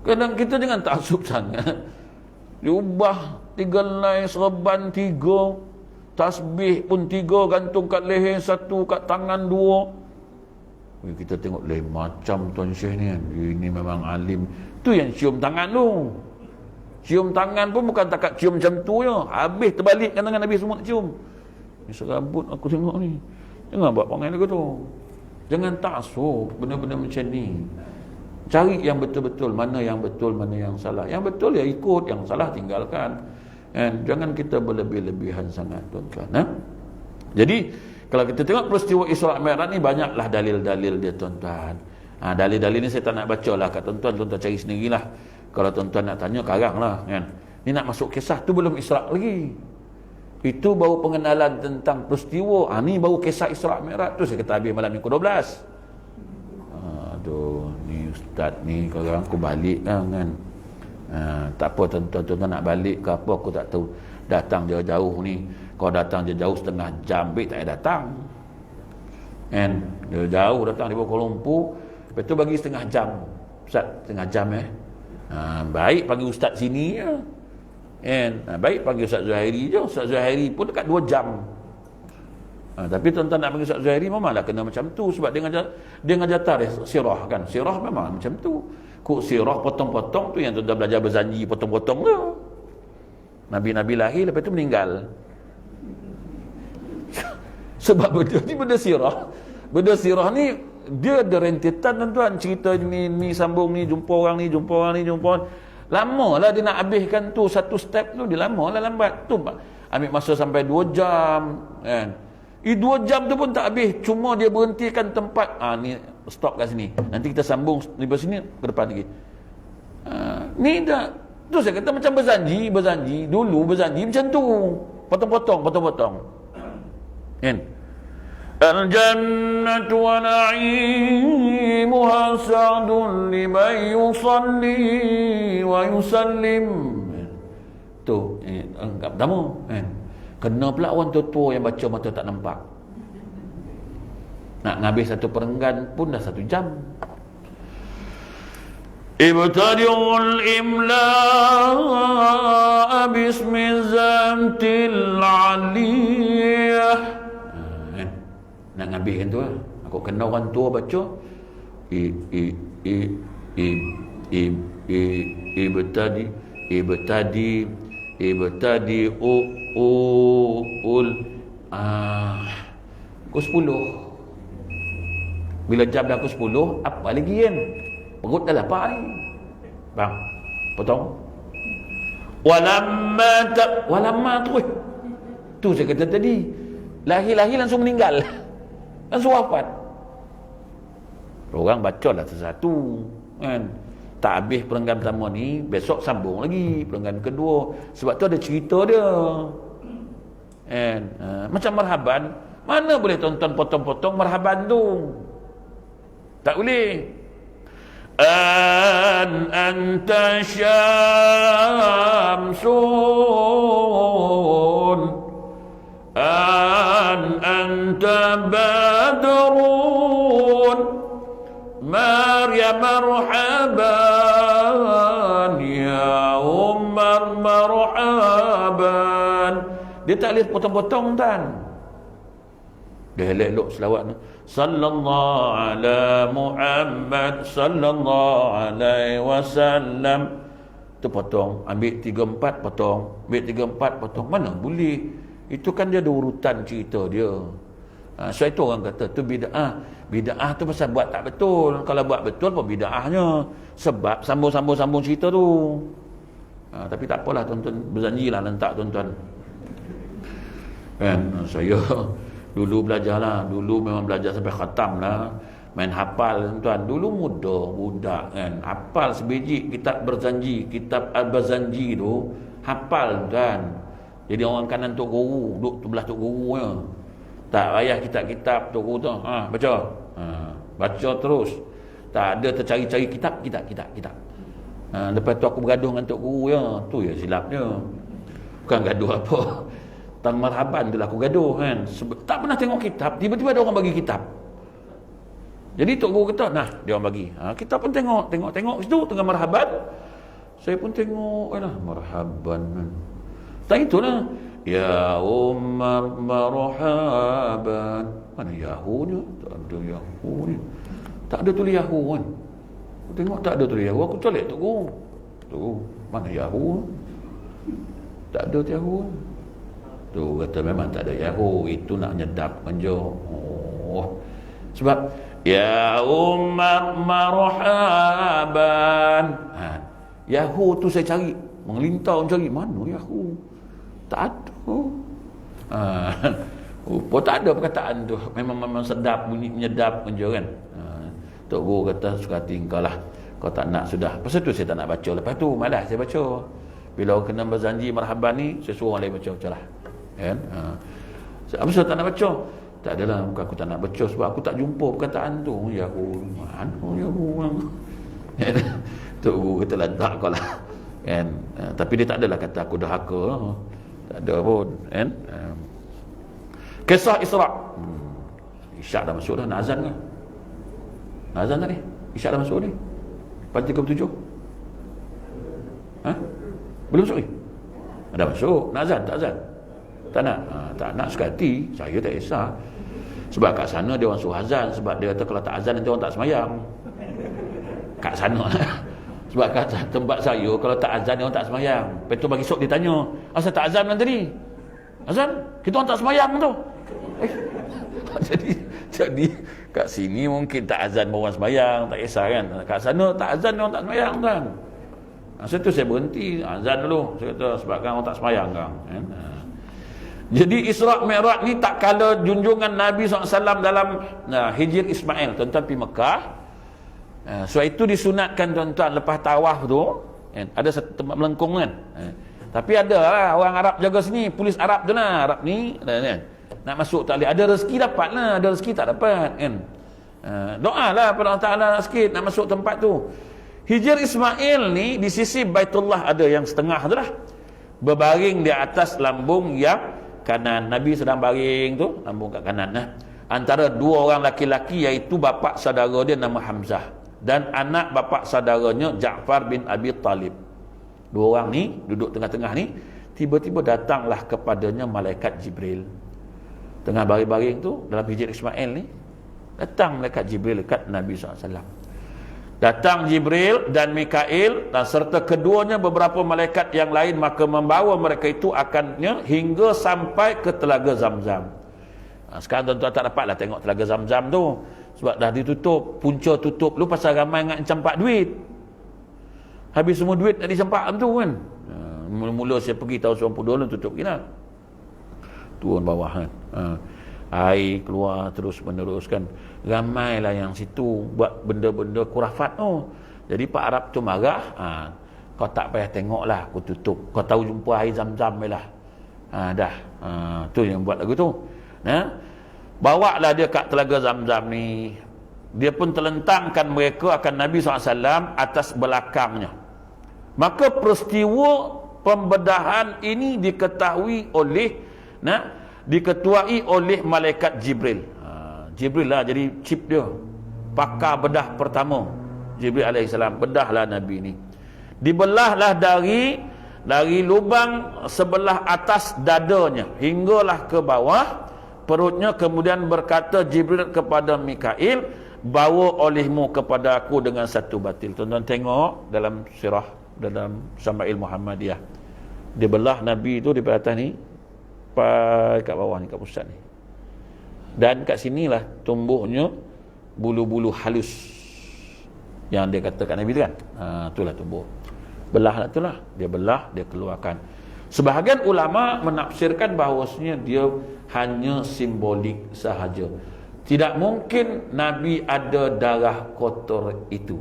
Kadang kita jangan taksub sangat. Diubah 3 helai, serban 3, tasbih pun 3, gantung kat leher 1, kat tangan 2. Kita tengok lain macam Tuan Syekh ni kan. Ini memang alim. Tu yang cium tangan tu. Cium tangan pun bukan takat cium macam tu je. Habis terbalikkan tangan habis semua nak cium. Ni serabut aku tengok ni. Jangan buat perangai lagu tu. Jangan taksub benda-benda macam ni. Cari yang betul-betul, mana yang betul, mana yang salah. Yang betul ya ikut, yang salah tinggalkan. And jangan kita berlebih-lebihan sangat tuan-tuan. Jadi kalau kita tengok peristiwa Isra' Mi'raj ni, banyaklah dalil-dalil dia tuan-tuan. Dalil-dalil ni saya tak nak baca lah kat tuan-tuan, tuan-tuan cari sendirilah. Kalau tuan-tuan nak tanya, karang lah kan. Ni nak masuk kisah tu belum Isra' lagi. Itu baru pengenalan tentang peristiwa. Ni baru kisah Isra' Mi'raj tu saya kata habis malam minggu 12. Aduh, ni ustaz ni kalau aku balik kan. Tak apa tuan-tuan nak balik ke apa aku tak tahu. Datang jauh-jauh ni. Kau datang jauh setengah jam, baik tak payah datang. Kan? Dia jauh datang di Kuala Lumpur. Lepas tu bagi setengah jam. Ustaz, setengah jam baik panggil ustaz sini je. Kan? Baik panggil Ustaz Zuhairi je. Ustaz Zuhairi pun dekat 2 jam. Tapi tuan-tuan nak panggil Ustaz Zuhairi memanglah kena macam tu. Sebab dia ngajar tarikh sirah kan. Sirah memang macam tu. Kok sirah potong-potong tu yang tuan-tuan belajar berzanji potong-potong tu. Nabi-nabi lahir lepas tu meninggal. Sebab benda sirah. Benda sirah ni dia ada rentetan tuan-tuan. Cerita ni sambung ni, jumpa orang ni, jumpa orang ni, jumpa orang. Lama lah dia nak habiskan tu satu step tu. Dia lama lah lambat tu. Ambil masa sampai 2 jam kan. 2 jam tu pun tak habis. Cuma dia berhentikan tempat. Ni stop kat sini. Nanti kita sambung dari sini ke depan lagi. Ni dah. Tu saya kata macam berzanji. Dulu berzanji macam tu. Potong-potong. Kan? Al-jannatu wa na'imuha sa'dun liman yusalli wa yusallim. Tu, anggap pertama kan. Kena pula orang tua-tua yang baca mata tak nampak. Nak ngabis satu perenggan pun dah 1 jam. Ibtadi'ul imla'a bismi zamtil aliyah. Nak ngabiskan tu lah. Aku kena orang tua baca ibtadi ul pukul 10. Bila jam dah pukul 10, apa lagi kan? Perut dah lapar ni. Bang, potong. Walamma tu. Tu saya kata tadi. Lahir langsung meninggal. Langsung wafat. Orang baca lah satu-satu kan. Tak habis perenggan pertama ni, besok sambung lagi perenggan kedua. Sebab tu ada cerita dia kan. Macam marhaban. Mana boleh tonton potong-potong marhaban tu? Tak boleh. Anta syamsun anta badrun Maryam marhaban ya Umar marhaban. Dia tak boleh potong-potong kan. Dia elok-elok selawat tu. Sallallahu ala Muhammad sallallahu alaihi wasallam. Tu potong, ambil 3-4 potong, ambil 3-4 potong. Mana boleh? Itu kan dia ada urutan cerita dia. So itu orang kata tu bid'ah. Bid'ah tu pasal buat tak betul. Kalau buat betul pun bid'ahnya. Sebab sambung-sambung cerita tu. Tapi tak apalah tuan-tuan, berjanjilah lentak tuan-tuan. Kan saya dulu belajar lah. Dulu memang belajar sampai khatam lah. main hafal tuan. Dulu muda budak kan, hafal sebiji kitab Berzanji, kitab Al-Bazanji tu hafal tuan. Jadi orang kanan tok guru, duduk sebelah tok guru ya. Tak payah kitab-kitab tok guru tu. Baca. Baca terus. Tak ada tercari-cari kitab. Lepas tu aku bergaduh dengan tok guru ya. Tu ya silapnya. Bukan gaduh apa. Tang marhaban tu lah aku gaduh kan. Tak pernah tengok kitab, tiba-tiba ada orang bagi kitab. Jadi tok guru kata, nah dia orang bagi. Kita pun tengok situ tengah marhaban. Saya pun tengok marhaban. Tak itulah. Ya Umar marhaban. Mana Yahunya? Tak ada Yahu ni. Tak ada tulis Yahu kan. Aku tengok tak ada tulis Yahu. Aku colek tok guru. Tu mana Yahu? Tak ada Yahu. Tu kata memang tak ada Yahu. Itu nak nyedapkan je. Sebab ya Umar marhaban. Yahu tu saya cari, mengelintau mencari mana Yahu. Tak ada. Rupa tak ada perkataan tu. Memang sedap, bunyi menyedap je kan. Tok guru kata suka hati kau lah. Kau tak nak sudah. Pasal tu saya tak nak baca. Lepas tu malas saya baca. Bila orang kena Berzanji marhaban ni, saya suruh orang lain baca lah. Kan? Apa sebab tak nak baca? Tak adalah, bukan aku tak nak baca sebab aku tak jumpa perkataan tu. Yahu, mana Yahu? Tok guru kata lantak kau lah. Kan? Tapi dia tak adalah kata aku derhaka. Tak ada pun. Kan? Kisah Isra. Isyak dah masuk dah, nak azan ke? Nak azan dah ni? Isyak dah masuk ni? 4:37? Belum masuk ni? Dah masuk, nak azan, tak azan? Tak nak? Tak nak sekati, saya tak kisah. Sebab kat sana dia orang suruh azan. Sebab dia kata kalau tak azan nanti orang tak semayang. Kat sana sebab kat tempat saya kalau tak azan dia orang tak semayang. Lepas tu bagi sok dia tanya, asal tak azan kan tadi? Azan? Kita orang tak semayang tu. Jadi kat sini mungkin tak azan orang semayang, tak kisah kan. Kat sana tak azan dia orang tak semayang kan. Masa tu saya berhenti, azan dulu. Saya kata sebabkan orang tak semayang kan. Jadi Isra' Mi'raj ni tak kala junjungan Nabi SAW dalam Hijr Ismail, tuan-tuan pergi Mekah. Sebab itu disunatkan tuan-tuan lepas tawaf tu, ada satu tempat melengkung kan. Tapi ada lah orang Arab jaga sini, polis Arab tu lah, Arab ni nak masuk tak boleh. Ada rezeki dapat lah, ada rezeki tak dapat kan. Doa lah pada Allah Ta'ala sikit nak masuk tempat tu. Hijr Ismail ni di sisi Baitullah ada yang setengah tu lah, berbaring di atas lambung yang kanan. Nabi sedang baring tu, lambung kat kanan antara dua orang laki-laki, iaitu bapa saudara dia nama Hamzah dan anak bapa saudaranya Ja'far bin Abi Talib. Dua orang ni duduk tengah-tengah ni. Tiba-tiba datanglah kepadanya malaikat Jibril. Tengah baring-baring tu dalam Hijr Ismail ni, datang malaikat Jibril dekat Nabi SAW. Datang Jibril dan Mikail dan serta keduanya beberapa malaikat yang lain, maka membawa mereka itu akannya hingga sampai ke Telaga Zamzam. Sekarang tuan-tuan tak dapatlah tengok Telaga Zamzam tu sebab dah ditutup, punca tutup lu pasal ramai nak campak duit. Habis semua duit nak dicampak tu kan. Mula-mula saya pergi tahun 92 tutup kita. Turun bawah kan. Air keluar terus menerus kan. Ramailah yang situ buat benda-benda kurafat tu. Jadi Pak Arab tu marah. Kau tak payah tengok lah, aku tutup. Kau tahu jumpa air Zam-Zam lah. Dah. Tu yang buat lagu tu. Bawa lah dia kat Telaga Zam-Zam ni. Dia pun terlentangkan mereka akan Nabi SAW atas belakangnya. Maka peristiwa pembedahan ini diketahui oleh diketuai oleh malaikat Jibril. Jibril lah jadi chip dia, pakar bedah pertama. Jibril alaihissalam bedahlah Nabi ni. Dibelahlah dari lubang sebelah atas dadanya hinggalah ke bawah perutnya. Kemudian berkata Jibril kepada Mikail, bawa olehmu kepada aku dengan satu batil. Tuan-tuan tengok dalam sirah, dalam Syama'il Muhammadiyah, dia belah Nabi tu di atas ni, kat bawah ni, kat pusat ni, dan kat sinilah tumbuhnya bulu-bulu halus yang dia kata kat Nabi tu kan. Itulah tumbuh. Belah lah itulah. Dia belah, dia keluarkan. Sebahagian ulama menafsirkan bahawasanya dia hanya simbolik sahaja. Tidak mungkin Nabi ada darah kotor itu.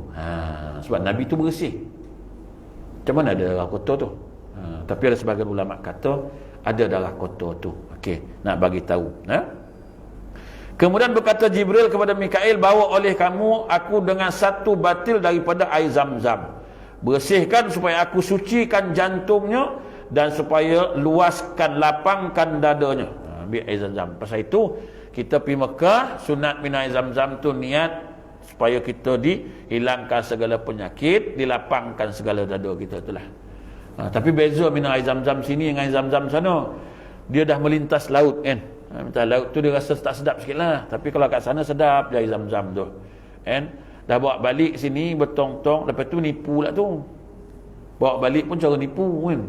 Sebab Nabi itu bersih. Macam mana ada darah kotor tu? Tapi ada sebagian ulama kata ada darah kotor tu. Okey, nak bagi tahu. Kemudian berkata Jibril kepada Mikail, bawa oleh kamu aku dengan satu batil daripada air Zam-Zam. Bersihkan supaya aku sucikan jantungnya dan supaya luaskan, lapangkan dadanya. Ambil air Zam-Zam. Pasal itu kita pergi Mekah, sunat minum air Zam-Zam tu niat supaya kita dihilangkan segala penyakit, dilapangkan segala dada kita itulah. Tapi beza minum air Zam-Zam sini dengan air Zam-Zam sana. Dia dah melintas laut kan. Melintas laut tu dia rasa tak sedap sikit lah. Tapi kalau kat sana sedap je air Zam-Zam tu kan. Dah bawa balik sini bertong-tong, lepas tu nipu lah tu. Bawa balik pun cara nipu kan.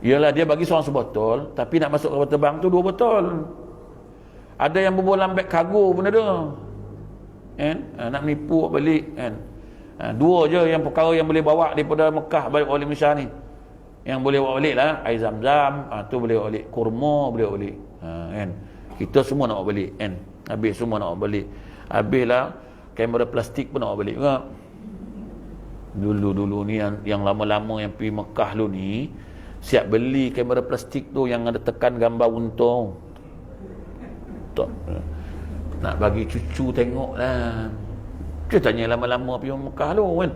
Ialah dia bagi seorang sebotol, tapi nak masuk kapal terbang tu 2 botol. Ada yang berbual lambek kargo pun ada kan. Nak menipu balik kan. 2 je yang perkara yang boleh bawa daripada Mekah balik oleh Malaysia ni. Yang boleh bawa balik lah air Zam-Zam, tu boleh bawa balik, kurma boleh bawa balik kan. Kita semua nak bawa balik kan. Habis semua nak bawa balik. Habis lah kamera plastik pun nak bawa balik juga. Dulu ni yang lama-lama yang pergi Mekah dulu ni siap beli kamera plastik tu yang ada tekan gambar untung. Tak. Nak bagi cucu tengok lah. Dia tanya lama-lama pergi Mekah tu kan.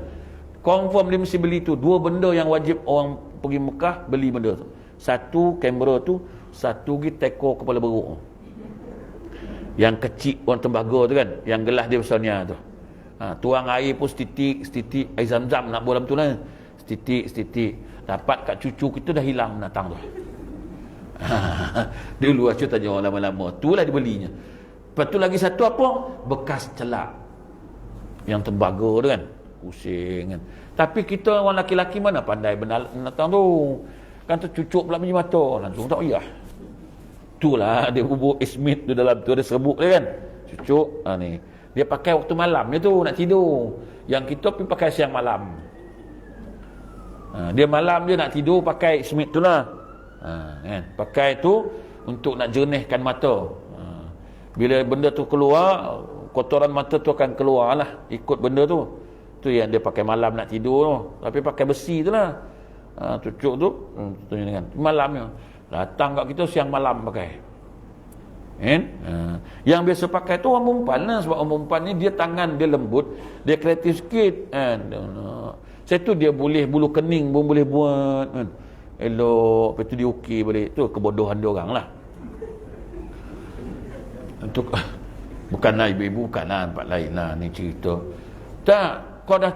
Confirm dia mesti beli tu. 2 benda yang wajib orang pergi Mekah beli benda tu. 1 kamera tu, 1 lagi teko kepala beruk. Yang kecil orang tembaga tu kan, yang gelas dia besarnya tu. Tuang air pun setitik air Zam-Zam nak buat dalam tu lah. Setitik. Dapat kat cucu kita dah hilang binatang tu. Dulu aku tanya orang lama-lama, itulah dia belinya. Lepas tu lagi satu apa? Bekas celak. Yang tembaga tu kan, pusing kan. Tapi kita orang laki-laki mana pandai binatang tu. Kan tercucuk pula biji mata, langsung tak payah. Itulah dia bubuk ismit tu dalam tu ada serbuk dia kan. Cucuk ni. Dia pakai waktu malam dia tu nak tidur. Yang kita pergi pakai siang malam. Dia malam dia nak tidur pakai ismit tu lah. Kan? Pakai tu untuk nak jernihkan mata. Bila benda tu keluar, kotoran mata tu akan keluar lah ikut benda tu. Tu yang dia pakai malam nak tidur tu. Tapi pakai besi tu lah. Cucuk tu kan. Malamnya datang kat kita siang malam pakai kan. Yang biasa pakai tu orang perempuan lah. Sebab orang perempuan ni dia tangan dia lembut, dia kreatif sikit kan. Saya tu dia boleh bulu kening pun boleh buat kan. Elok, lepas tu dia okey balik. Tu kebodohan dia orang lah. Untuk bukanlah ibu-ibu, bukanlah tempat lain lah ni cerita. Tak, kau dah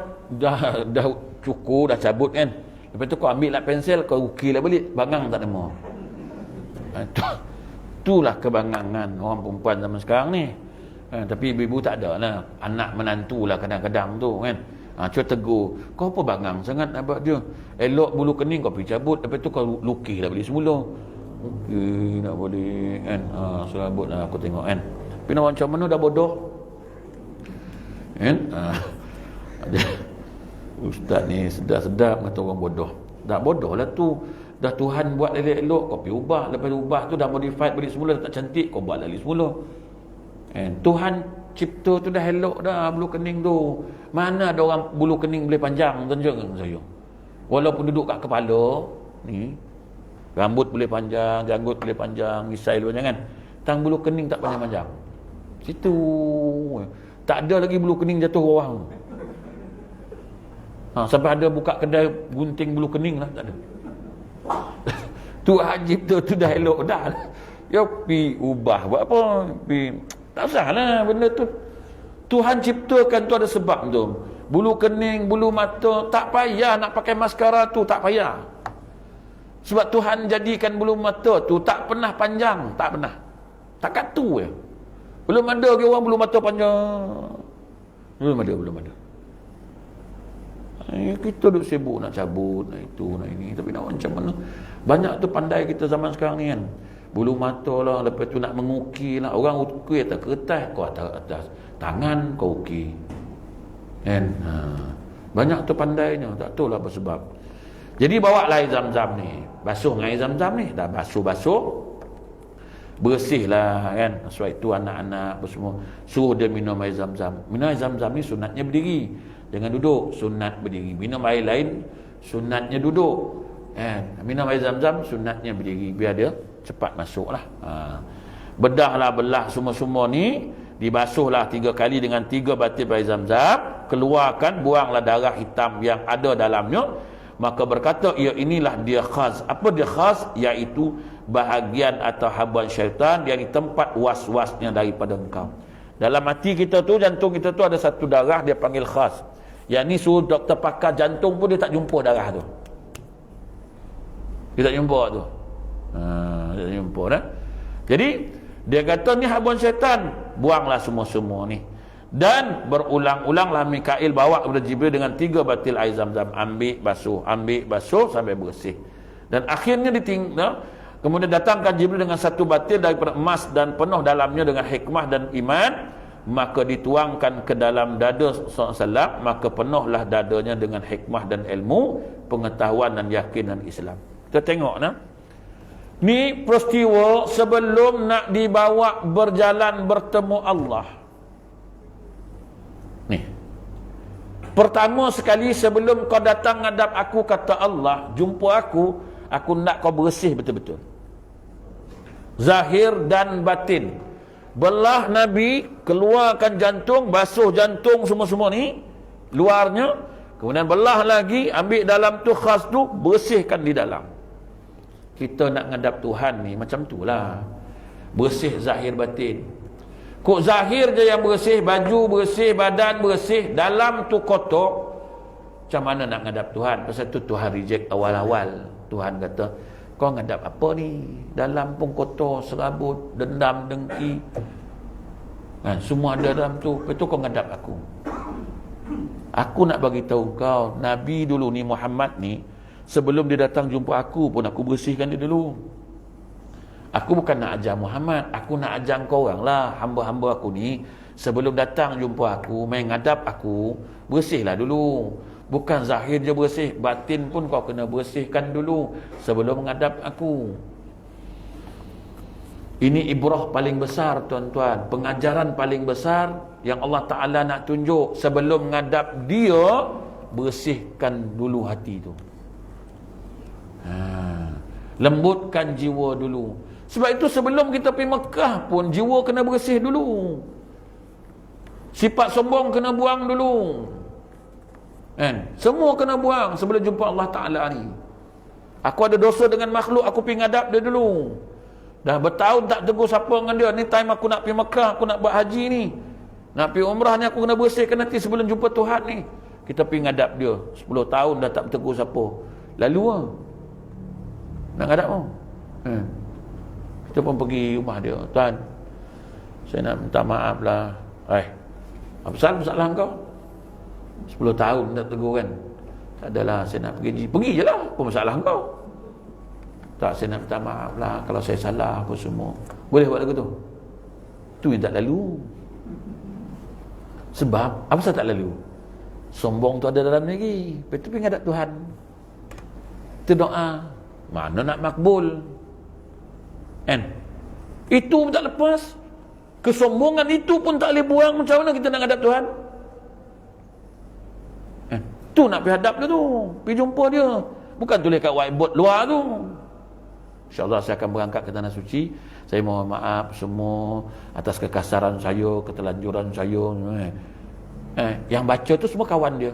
cukur, dah cabut kan. Lepas tu kau ambil lah pensel, kau ukir lah balik, bangang tak nama. Itulah kebangangan orang perempuan zaman sekarang ni. Tapi ibu-ibu tak ada lah. Anak menantu lah kadang-kadang tu kan. Cuba tegur, kau apa bangang sangat nak buat dia? Elok bulu kening kau pergi cabut, lepas tu kau lukis lah balik semula. Okey, nak boleh kan. Serabut lah aku tengok kan. Tapi nak macam mana dah bodoh kan. Ustaz ni sedap-sedap kata orang bodoh. Dah bodoh lah tu. Dah Tuhan buat elok-elok, kau pergi ubah. Lepas ubah tu dah modified balik semula, tak cantik, kau buat lagi semula kan. Tuhan cipta tu dah elok dah bulu kening tu. Mana ada orang bulu kening boleh panjang tunjukkan saya. Walaupun duduk kat kepala ni, rambut boleh panjang, janggut boleh panjang, misai boleh panjang kan. Tang bulu kening tak panjang-panjang. Situ tak ada lagi bulu kening jatuh bawah. Sampai ada buka kedai gunting bulu kening lah, tak ada. Tu ajib tu dah elok dah. Ya pi ubah buat apa? Tak usahlah benda tu. Tuhan ciptakan tu ada sebab tu. Bulu kening, bulu mata, tak payah nak pakai maskara tu, tak payah. Sebab Tuhan jadikan bulu mata tu tak pernah panjang, tak pernah. Tak katu je. Belum ada ke orang bulu mata panjang. Belum ada. Kita duk sibuk nak cabut, nak itu, nak ini. Tapi nak macam mana? Banyak tu pandai kita zaman sekarang ni kan. Bulu mata lah, lepas tu nak mengukir lah. Orang ukir atas kertas, kau atas tangan, kau ukir kan. Banyak tu pandainya, tak tahu lah apa sebab. Jadi bawa lah air Zam-Zam ni, basuh dengan air Zam-Zam ni. Dah basuh bersihlah kan. Sebab itu anak-anak semua suruh dia minum air zam-zam. Minum air zam-zam ni sunatnya berdiri, jangan duduk, sunat berdiri. Minum air lain sunatnya duduk kan. Minum air zam-zam sunatnya berdiri, biar dia cepat masuklah. Bedahlah, belah semua-semua ni, dibasuhlah 3 kali dengan 3 batil air zam-zam, keluarkan, buanglah darah hitam yang ada dalamnya. Maka berkata, ya inilah dia khas. Apa dia khas? Iaitu bahagian atau habuan syaitan yang di tempat was-wasnya daripada engkau. Dalam hati kita tu, jantung kita tu ada satu darah dia panggil khas. Yang ni suruh doktor pakar jantung pun dia tak jumpa darah tu. Dia tak jumpa tu. Dia tak jumpa dah. Jadi dia kata ni habuan syaitan, buanglah semua-semua ni. Dan berulang-ulanglah Mikail bawa kepada Jibril dengan 3 batil air zam-zam, ambil basuh sampai bersih. Dan akhirnya kemudian datangkan Jibril dengan 1 batil daripada emas dan penuh dalamnya dengan hikmah dan iman, maka dituangkan ke dalam dada SAW, maka penuhlah dadanya dengan hikmah dan ilmu, pengetahuan dan yakinan Islam. Kita tengok ni peristiwa sebelum nak dibawa berjalan bertemu Allah. Ni pertama sekali sebelum kau datang ngadap aku, kata Allah, jumpa aku nak kau bersih betul-betul, zahir dan batin. Belah Nabi, keluarkan jantung, basuh jantung semua-semua ni luarnya, kemudian belah lagi, ambil dalam tu khas tu, bersihkan di dalam. Kita nak ngadap Tuhan ni macam tu lah, bersih zahir batin. Kok zahir je yang bersih, baju bersih, badan bersih, dalam tu kotor, macam mana nak ngadap Tuhan? Pasal tu Tuhan reject awal-awal. Tuhan kata, kau ngadap apa ni? Dalam pun kotor, serabut, dendam, dengki, semua ada dalam tu. Lepas tu kau ngadap aku. Aku nak bagi tahu kau, Nabi dulu ni, Muhammad ni, sebelum dia datang jumpa aku pun aku bersihkan dia dulu. Aku bukan nak ajar Muhammad, aku nak ajar kau orang lah, hamba-hamba aku ni. Sebelum datang jumpa aku, main ngadap aku, bersihlah dulu. Bukan zahir je bersih, batin pun kau kena bersihkan dulu sebelum menghadap aku. Ini ibrah paling besar tuan-tuan, pengajaran paling besar yang Allah Ta'ala nak tunjuk. Sebelum menghadap dia, bersihkan dulu hati tu. Lembutkan jiwa dulu. Sebab itu sebelum kita pergi Mekah pun, jiwa kena bersih dulu. Sifat sombong kena buang dulu. Semua kena buang sebelum jumpa Allah Ta'ala ni. Aku ada dosa dengan makhluk, aku pergi ngadap dia dulu. Dah bertahun tak tegur siapa dengan dia. Ni time aku nak pergi Mekah, aku nak buat haji ni, nak pergi umrah ni, aku kena bersihkan hati sebelum jumpa Tuhan ni. Kita pergi ngadap dia 10 tahun dah tak tegur siapa, lalu nak ngadap kita pun pergi rumah dia. Tuan, saya nak minta maaf lah. Apa masalah kau? 10 tahun tak tegur kan? Tak adalah, saya nak pergi je lah. Apa masalah kau? Tak, saya nak minta maaf lah kalau saya salah apa semua. Boleh buat lagu tu? Tu yang tak lalu. Sebab apa sebab tak lalu? Sombong tu ada dalam lagi. Lepas tu pergi ngadap Tuhan, tu doa, mana nak makbul itu pun tak lepas. Kesombongan itu pun tak boleh buang. Macam mana kita nak ngadap Tuhan? Tu nak pergi hadap dia tu, pergi jumpa dia, bukan tulis kat whiteboard luar tu. InsyaAllah saya akan berangkat ke Tanah Suci. Saya mohon maaf semua atas kekasaran saya, ketelanjuran saya. Yang baca tu semua kawan dia,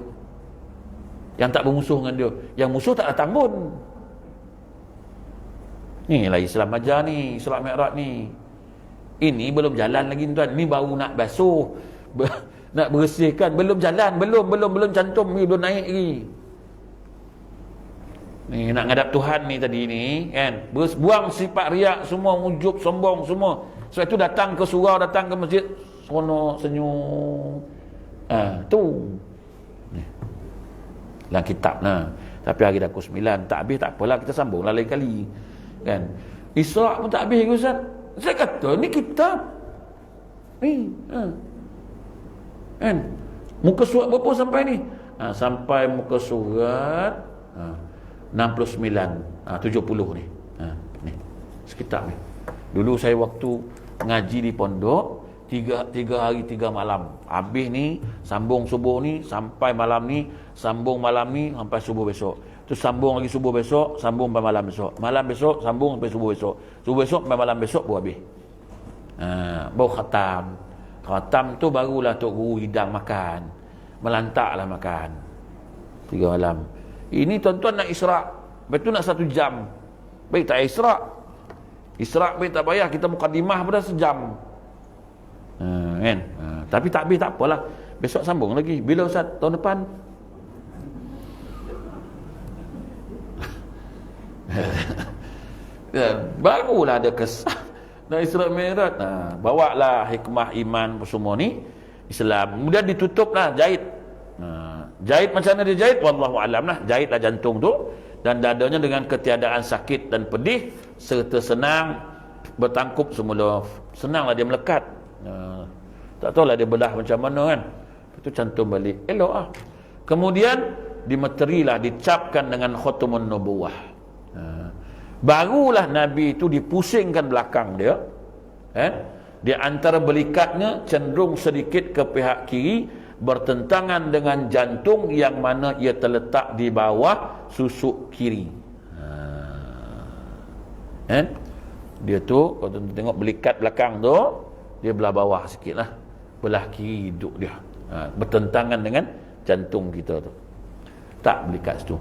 yang tak bermusuh dengan dia. Yang musuh tak datang pun. Ni lah Islam ajar ni, Isra Mi'raj ni. Ini belum jalan lagi tuan. Ni baru nak basuh, nak bersihkan, belum jalan, belum cantum, belum naik lagi. Ni nak ngadap Tuhan ni tadi ni kan, buang sifat riak semua, ujub, sombong semua. Sebab itu datang ke surau, datang ke masjid, seronok, senyum. Tu ni dalam kitab nah. Tapi hari dah pukul 9, tak habis tak apalah, kita sambunglah lain kali kan. Isra pun tak habis ke Ustaz? Saya kata ni kitab ni kan. Muka surat berapa sampai ni? Sampai muka surat 69, 70 ni. Ni sekitar ni. Dulu saya waktu ngaji di pondok, tiga hari 3 malam. Habis ni, sambung subuh ni, sampai malam ni, sambung malam ni, sampai subuh besok. Tu sambung lagi subuh besok, sambung sampai malam besok. Malam besok, sambung sampai subuh besok. Subuh besok sampai malam besok baru habis. Baru khatam. Khatam tu barulah Tok Guru hidang makan. Melantaklah makan. 3 malam. Ini tuan-tuan nak israk. Betul nak 1 jam. Baik tak israk. Israk baik tak payah. Kita mukadimah pada sejam. Kan? Tapi tak habis tak apalah. Besok sambung lagi. Bila Ustaz? Tahun depan? Barulah ada kesan nak Isra Mi'raj. Bawalah hikmah iman semua ni Islam. Kemudian ditutuplah jahit. Jahit macam mana dia jahit? Wallahu alam lah. Jahitlah jantung tu dan dadanya dengan ketiadaan sakit dan pedih serta senang bertangkup semula. Senanglah dia melekat. Tak tahulah dia belah macam mana kan. Itu cantum balik. Elok lah. Kemudian dimeterilah, dicapkan dengan khatamun nubuwah. Barulah Nabi itu dipusingkan belakang dia. Di antara belikatnya cenderung sedikit ke pihak kiri, bertentangan dengan jantung yang mana ia terletak di bawah susuk kiri. Dia tu, kalau tuan tengok belikat belakang tu, dia belah bawah sikit lah. Belah kiri duduk dia. Bertentangan dengan jantung kita tu. Tak belikat situ.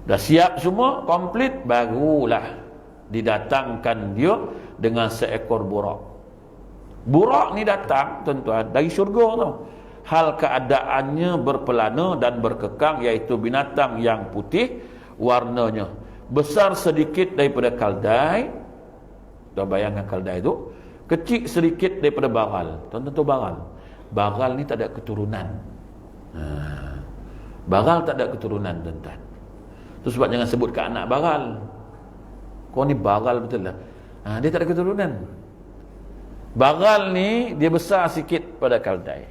Dah siap semua, komplit, barulah didatangkan dia dengan seekor burak. Burak ni datang, tuan-tuan, dari syurga tu. Hal keadaannya berpelana dan berkekang, iaitu binatang yang putih warnanya. Besar sedikit daripada kaldai. Tuan bayangkan kaldai tu. Kecil sedikit daripada baral. Tuan-tuan tahu baral? Baral ni tak ada keturunan. Baral tak ada keturunan, tuan-tuan. Itu sebab jangan sebut ke anak baral. Kau ni baral betul lah. Dia tak ada keturunan. Baral ni dia besar sikit pada kaldai.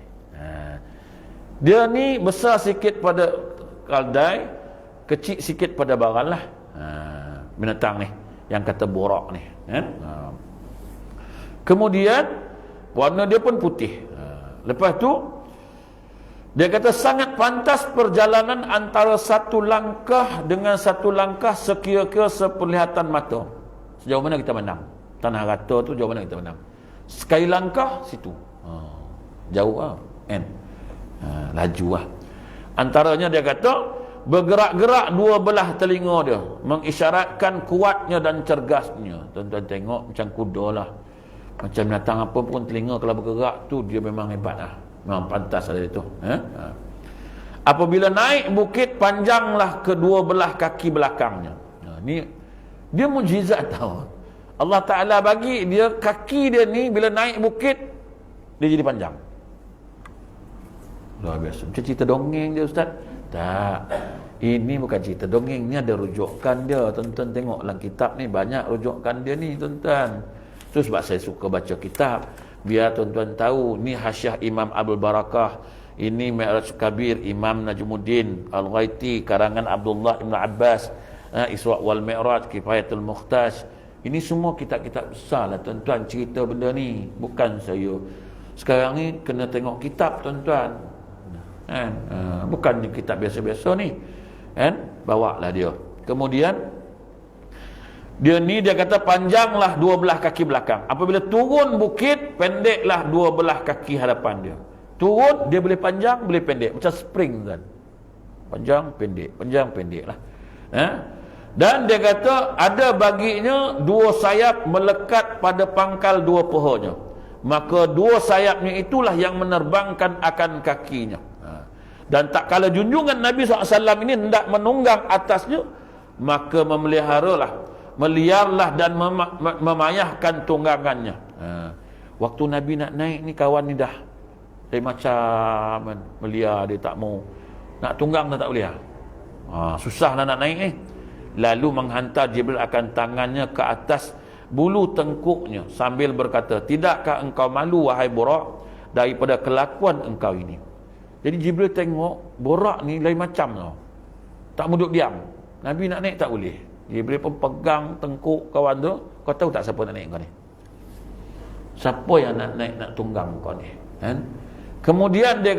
Dia ni besar sikit pada kaldai, kecil sikit pada baral lah. Binatang ni yang kata borak ni. Kemudian warna dia pun putih. Lepas tu dia kata sangat pantas perjalanan antara satu langkah dengan satu langkah sekira-kira sepenglihatan mata. Sejauh mana kita menang? Tanah rata tu jauh mana kita menang? Sekali langkah situ. Jauh lah. Laju lah. Antaranya dia kata bergerak-gerak dua belah telinga dia, mengisyaratkan kuatnya dan cergasnya. Tuan-tuan tengok macam kuda lah. Macam binatang apa pun telinga kalau bergerak tu dia memang hebat lah. Memang pantas ada itu. Apabila naik bukit, panjanglah kedua belah kaki belakangnya. Ni dia mukjizat tahu. Allah Ta'ala bagi dia kaki dia ni bila naik bukit dia jadi panjang. Luar biasa. Macam cerita dongeng dia, Ustaz? Tak. Ini bukan cerita dongeng, ni ada rujukan dia. Tuan-tuan tengok dalam kitab ni banyak rujukan dia ni, tuan-tuan. Itu sebab saya suka baca kitab. Biar tuan-tuan tahu, ni Hasyiah Imam Abdul Barakah, ini Mi'raj Kabir Imam Najmuddin Al-Ghaiti, karangan Abdullah Ibn Abbas, Isra' wal Mi'raj, Kifayatul Mukhtaj. Ini semua kitab-kitab besar lah, tuan-tuan, cerita benda ni. Bukan saya. Sekarang ni kena tengok kitab, tuan-tuan. Bukannya kitab biasa-biasa ni. Bawa lah dia. Kemudian dia ni dia kata panjanglah dua belah kaki belakang. Apabila turun bukit, pendeklah dua belah kaki hadapan dia. Turun dia boleh panjang, boleh pendek, macam spring kan. Panjang pendek lah. Dan dia kata ada baginya dua sayap melekat pada pangkal dua pahanya. Maka dua sayapnya itulah yang menerbangkan akan kakinya. Dan tak kala junjungan Nabi SAW ini hendak menunggang atasnya, maka meliarlah dan memayahkan tunggangannya. Waktu Nabi nak naik ni, kawan ni dah macam meliar, dia tak mau nak tunggang, dah tak boleh. Susah nak naik ni. Lalu menghantar Jibril akan tangannya ke atas bulu tengkuknya sambil berkata, tidakkah engkau malu wahai Burak daripada kelakuan engkau ini? Jadi Jibril tengok Burak ni lain macam tau. Tak mau duduk diam. Nabi nak naik tak boleh. Jibril pun pegang tengkuk kawan tu. Kau tahu tak siapa nak naik kau ni? Siapa yang nak naik nak tunggang kau ni? Kan? Kemudian dia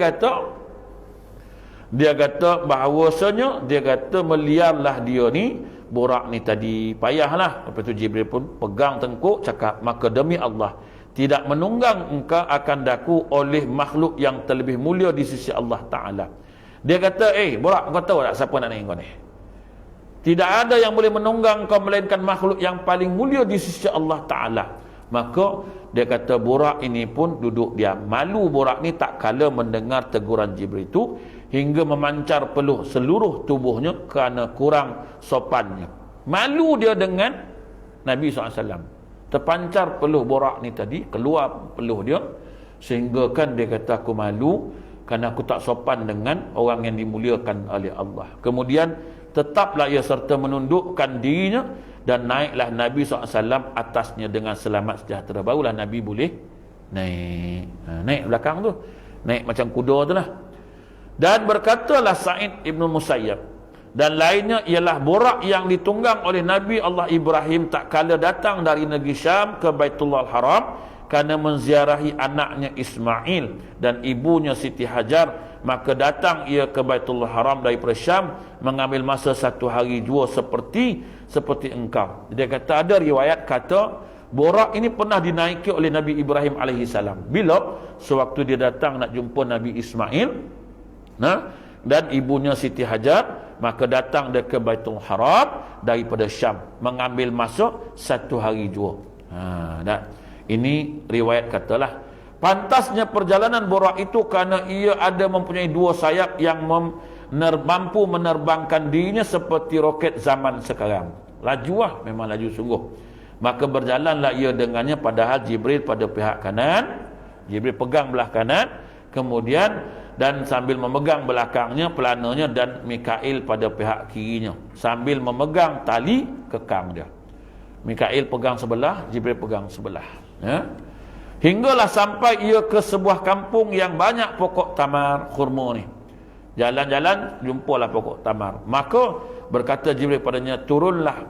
kata bahawasanya dia kata meliarlah dia ni borak ni tadi, payahlah. Lepas tu Jibril pun pegang tengkuk cakap, maka demi Allah tidak menunggang engkau akan daku oleh makhluk yang terlebih mulia di sisi Allah Ta'ala. Dia kata, borak, kau tahu tak siapa nak naik kau ni? Tidak ada yang boleh menunggang kau melainkan makhluk yang paling mulia di sisi Allah Ta'ala. Maka dia kata borak ini pun duduk diam. Malu borak ni tak kala mendengar teguran Jibril itu, hingga memancar peluh seluruh tubuhnya kerana kurang sopannya. Malu dia dengan Nabi SAW. Terpancar peluh borak ni tadi, keluar peluh dia, sehingga kan dia kata aku malu kerana aku tak sopan dengan orang yang dimuliakan oleh Allah. Kemudian tetaplah ia serta menundukkan dirinya dan naiklah Nabi SAW atasnya dengan selamat sejahtera. Barulah Nabi boleh naik. Naik belakang tu, naik macam kuda tu lah. Dan berkatalah Sa'id Ibn Musayyab dan lainnya ialah borak yang ditunggang oleh Nabi Allah Ibrahim tak kala datang dari negeri Syam ke Baitullah Haram kerana menziarahi anaknya Ismail dan ibunya Siti Hajar. Maka datang ia ke Baitullah Haram daripada Syam mengambil masa 1 hari jua seperti engkau. Dia kata ada riwayat kata borak ini pernah dinaiki oleh Nabi Ibrahim alaihissalam. Bila sewaktu dia datang nak jumpa Nabi Ismail dan ibunya Siti Hajar, maka datang dia ke Baitul Haram daripada Syam mengambil masa 1 hari jua. Ini riwayat katalah pantasnya perjalanan borak itu kerana ia ada mempunyai 2 sayap yang mampu menerbangkan dirinya seperti roket zaman sekarang. Laju memang laju sungguh. Maka berjalanlah ia dengannya, padahal Jibril pada pihak kanan, Jibril pegang belah kanan, kemudian dan sambil memegang belakangnya pelananya, dan Mikail pada pihak kirinya sambil memegang tali kekang dia. Mikail pegang sebelah, Jibril pegang sebelah. Hinggalah sampai ia ke sebuah kampung yang banyak pokok tamar kurma ni. Jalan-jalan jumpalah pokok tamar. Maka berkata Jibril padanya, turunlah.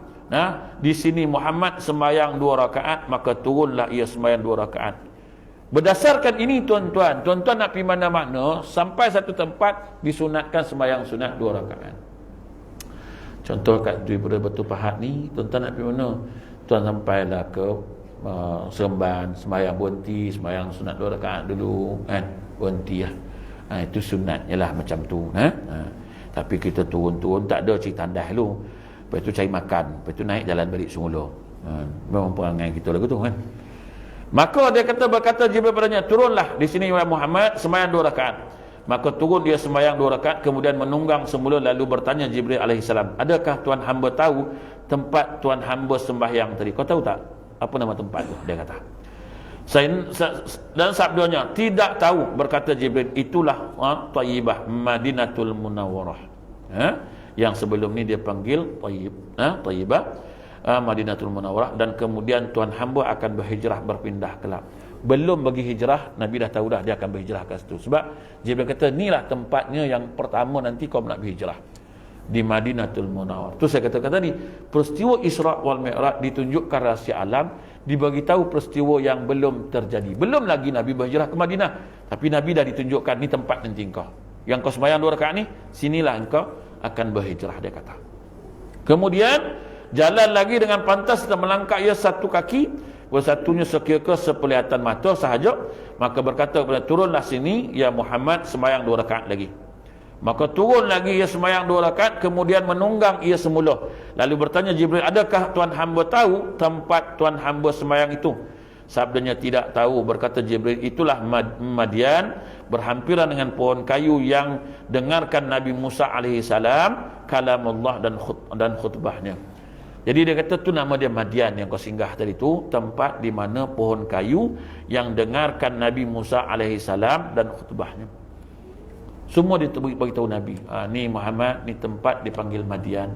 Di sini Muhammad sembahyang 2 rakaat, maka turunlah ia sembahyang 2 rakaat. Berdasarkan ini tuan-tuan nak pergi mana-mana, sampai satu tempat disunatkan sembahyang sunat 2 rakaat. Contoh kat daripada Batu Pahat ni, tuan-tuan nak pergi mana? Tuan sampailah ke Seremban, sembahyang berhenti, sembahyang sunat 2 rakaat dulu kan, berhenti lah. Itu sunatnya lah macam tu. Tapi kita turun-turun tak ada cerita tandas dulu. Lepas tu cari makan, lepas tu naik jalan balik semula. Memang perangai kita lagu tu kan. Maka dia berkata Jibril padanya, turunlah di sini Muhammad sembahyang 2 rakaat. Maka turun dia sembahyang 2 rakaat, kemudian menunggang semula, lalu bertanya Jibril alaihissalam, adakah tuan hamba tahu tempat tuan hamba sembahyang tadi? Kau tahu tak apa nama tempat tu? Dia kata. Dan sabdanya, tidak tahu. Berkata Jibril, itulah Thayyibah, Madinatul Munawwarah. Yang sebelum ni dia panggil Thayyibah, Madinatul Munawwarah. Dan kemudian tuan hamba akan berhijrah, berpindah kelak. Belum bagi hijrah, Nabi dah tahu dah dia akan berhijrah ke situ. Sebab Jibril kata, inilah tempatnya yang pertama nanti kau nak berhijrah, di Madinatul Munawwarah. Tu saya katakan tadi, peristiwa Isra wal Mi'raj ditunjukkan rahsia alam, dibagi tahu peristiwa yang belum terjadi. Belum lagi Nabi berhijrah ke Madinah, tapi Nabi dah ditunjukkan ni tempat nanti engkau. Yang kau sembahyang 2 rakaat ni, sinilah engkau akan berhijrah, dia kata. Kemudian jalan lagi dengan pantas dan melangkah ia 1 kaki, bersatunya sekira-kira sepenglihatan mata sahaja. Maka berkata kepada, turunlah sini ya Muhammad sembahyang 2 rakaat lagi. Maka turun lagi ia sembahyang 2 rakaat, kemudian menunggang ia semula. Lalu bertanya Jibril, adakah tuan hamba tahu tempat tuan hamba sembahyang itu? Sabdanya, tidak tahu. Berkata Jibril, itulah Madian, berhampiran dengan pohon kayu yang dengarkan Nabi Musa alaihissalam kalamullah dan khutbahnya. Jadi dia kata tu nama dia Madian yang kau singgah tadi tu, tempat di mana pohon kayu yang dengarkan Nabi Musa alaihissalam dan khutbahnya. Semua dia beritahu Nabi, ni Muhammad, ni tempat dipanggil Madian.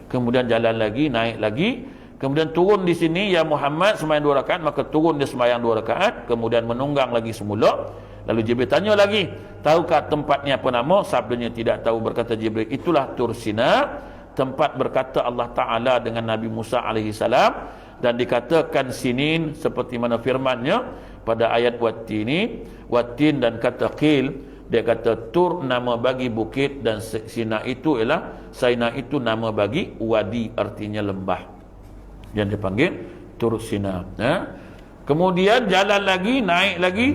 Kemudian jalan lagi, naik lagi, kemudian turun di sini ya Muhammad sembahyang 2 rakaat, maka turun dia sembahyang 2 rakaat, kemudian menunggang lagi semula. Lalu Jibril tanya lagi, tahukah tempat ni apa nama? Sabdanya, tidak tahu. Berkata Jibril, itulah Tursina, tempat berkata Allah Ta'ala dengan Nabi Musa alaihi salam, dan dikatakan sinin seperti mana firman-Nya pada ayat Wattin dan kata Qil, dia kata Tur nama bagi bukit dan Sina itu ialah Saina itu nama bagi wadi, artinya lembah yang dipanggil Tur Sina. Kemudian jalan lagi, naik lagi,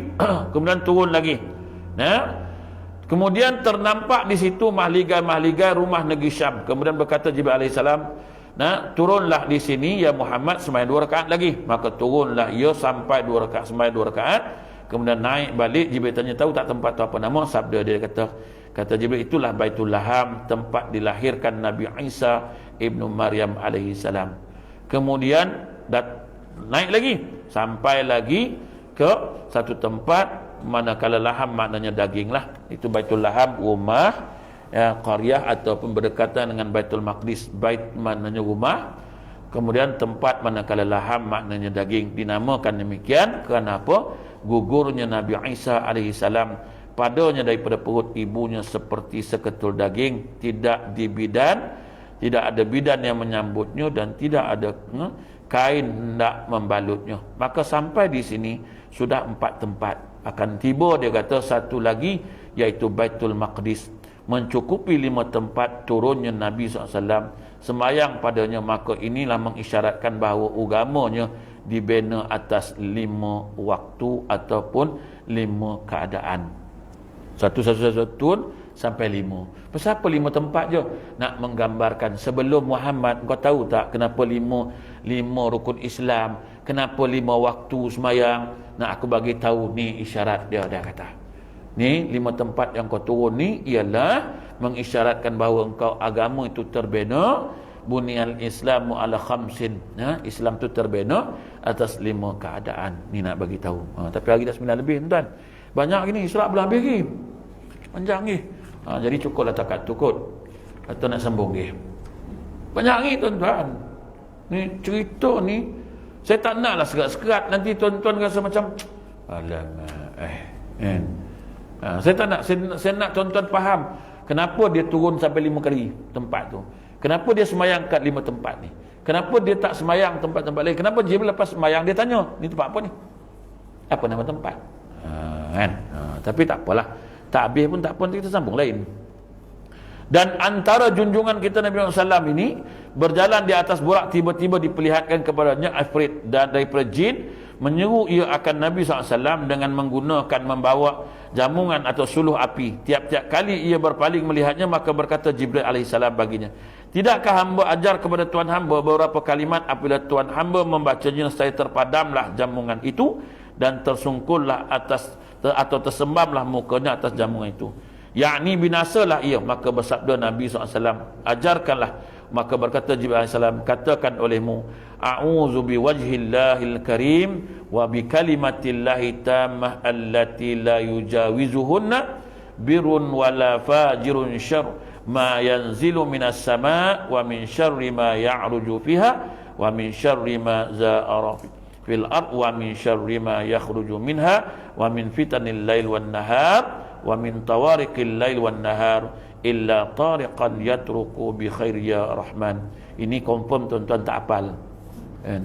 kemudian turun lagi. Kemudian ternampak di situ mahligai-mahligai rumah negeri Syam. Kemudian berkata Jibril alaihissalam, turunlah di sini ya Muhammad, sembahyang 2 rakaat lagi. Maka turunlah ia sampai 2 rakaat, sembahyang 2 rakaat. Kemudian naik balik. Jibril tanya, tahu tak tempat tu apa nama? Sabda dia kata Jibril, itulah Baitul Laham, tempat dilahirkan Nabi Isa ibnu Maryam alaihi salam. Kemudian naik lagi sampai lagi ke satu tempat, manakala laham maknanya daging lah, itu Baitul Laham, rumah qaryah ataupun berdekatan dengan Baitul Maqdis. Bait maknanya rumah, kemudian tempat manakala laham maknanya daging. Dinamakan demikian kerana apa? Gugurnya Nabi Isa alaihi salam padanya daripada perut ibunya seperti seketul daging, tidak dibidan, tidak ada bidan yang menyambutnya dan tidak ada kain hendak membalutnya. Maka sampai di sini sudah 4 tempat. Akan tiba dia kata satu lagi, iaitu Baitul Maqdis. Mencukupi 5 tempat turunnya Nabi SAW, sembahyang padanya. Maka inilah mengisyaratkan bahawa agamanya dibina atas 5 waktu ataupun 5 keadaan. Satu sampai 5. Pasal apa 5 tempat je? Nak menggambarkan sebelum Muhammad, kau tahu tak kenapa 5 rukun Islam, kenapa 5 waktu sembahyang? Nak aku bagi tahu, ni isyarat dia kata. Ni 5 tempat yang kau turun ni ialah mengisyaratkan bahawa engkau agama itu terbina, bunyal Islamu ala khamsin. Islam tu terbina atas 5 keadaan. Ni nak bagi tahu. Tapi hari dah 9 lebih tuan. Banyak gini Isra belum habis lagi. Panjang ni. Jadi cukuplah takat tukut. Atau nak sambung lagi. Banyak ni tuan-tuan. Ni cerita ni saya tak naklah serat-serat nanti tuan-tuan rasa macam alamak. Saya tak nak, saya nak tuan-tuan faham kenapa dia turun sampai 5 kali tempat tu. Kenapa dia semayang kat 5 tempat ni? Kenapa dia tak semayang tempat-tempat lain? Kenapa Jibril lepas semayang dia tanya, ni tempat apa ni? Apa nama tempat? Tapi tak apalah. Tak habis pun tak apa, kita sambung lain. Dan antara junjungan kita Nabi SAW ini berjalan di atas burak, tiba-tiba diperlihatkan kepadanya Ifrit dan daripada jin menyeru ia akan Nabi SAW dengan menggunakan membawa jamungan atau suluh api. Tiap-tiap kali ia berpaling melihatnya, maka berkata Jibril alaihissalam baginya, tidakkah hamba ajar kepada Tuhan hamba beberapa kalimat? Apabila Tuhan hamba membacanya, saya terpadamlah jamungan itu dan tersungkullah atas atau tersembamlah mukanya atas jamungan itu, yakni binasalah ia. Maka bersabda Nabi SAW, ajarkanlah. Maka berkata Jibril AS, katakan olehmu, a'udzu biwajhillahil karim wa bi kalimatillahi tammah allati la yujawizuhunna birrun wala fajirun syarr ma yanzilu minas sama' wa min syarri ma ya'ruju fiha wa min syarri ma za'ara fil ard wa min syarri ma yakhruju minha wa min fitanil lail wan nahar wa min tawariqil lail wan nahar illa tariqan yatruku bi khair ya rahman. Ini confirm tuan-tuan tak hafal kan?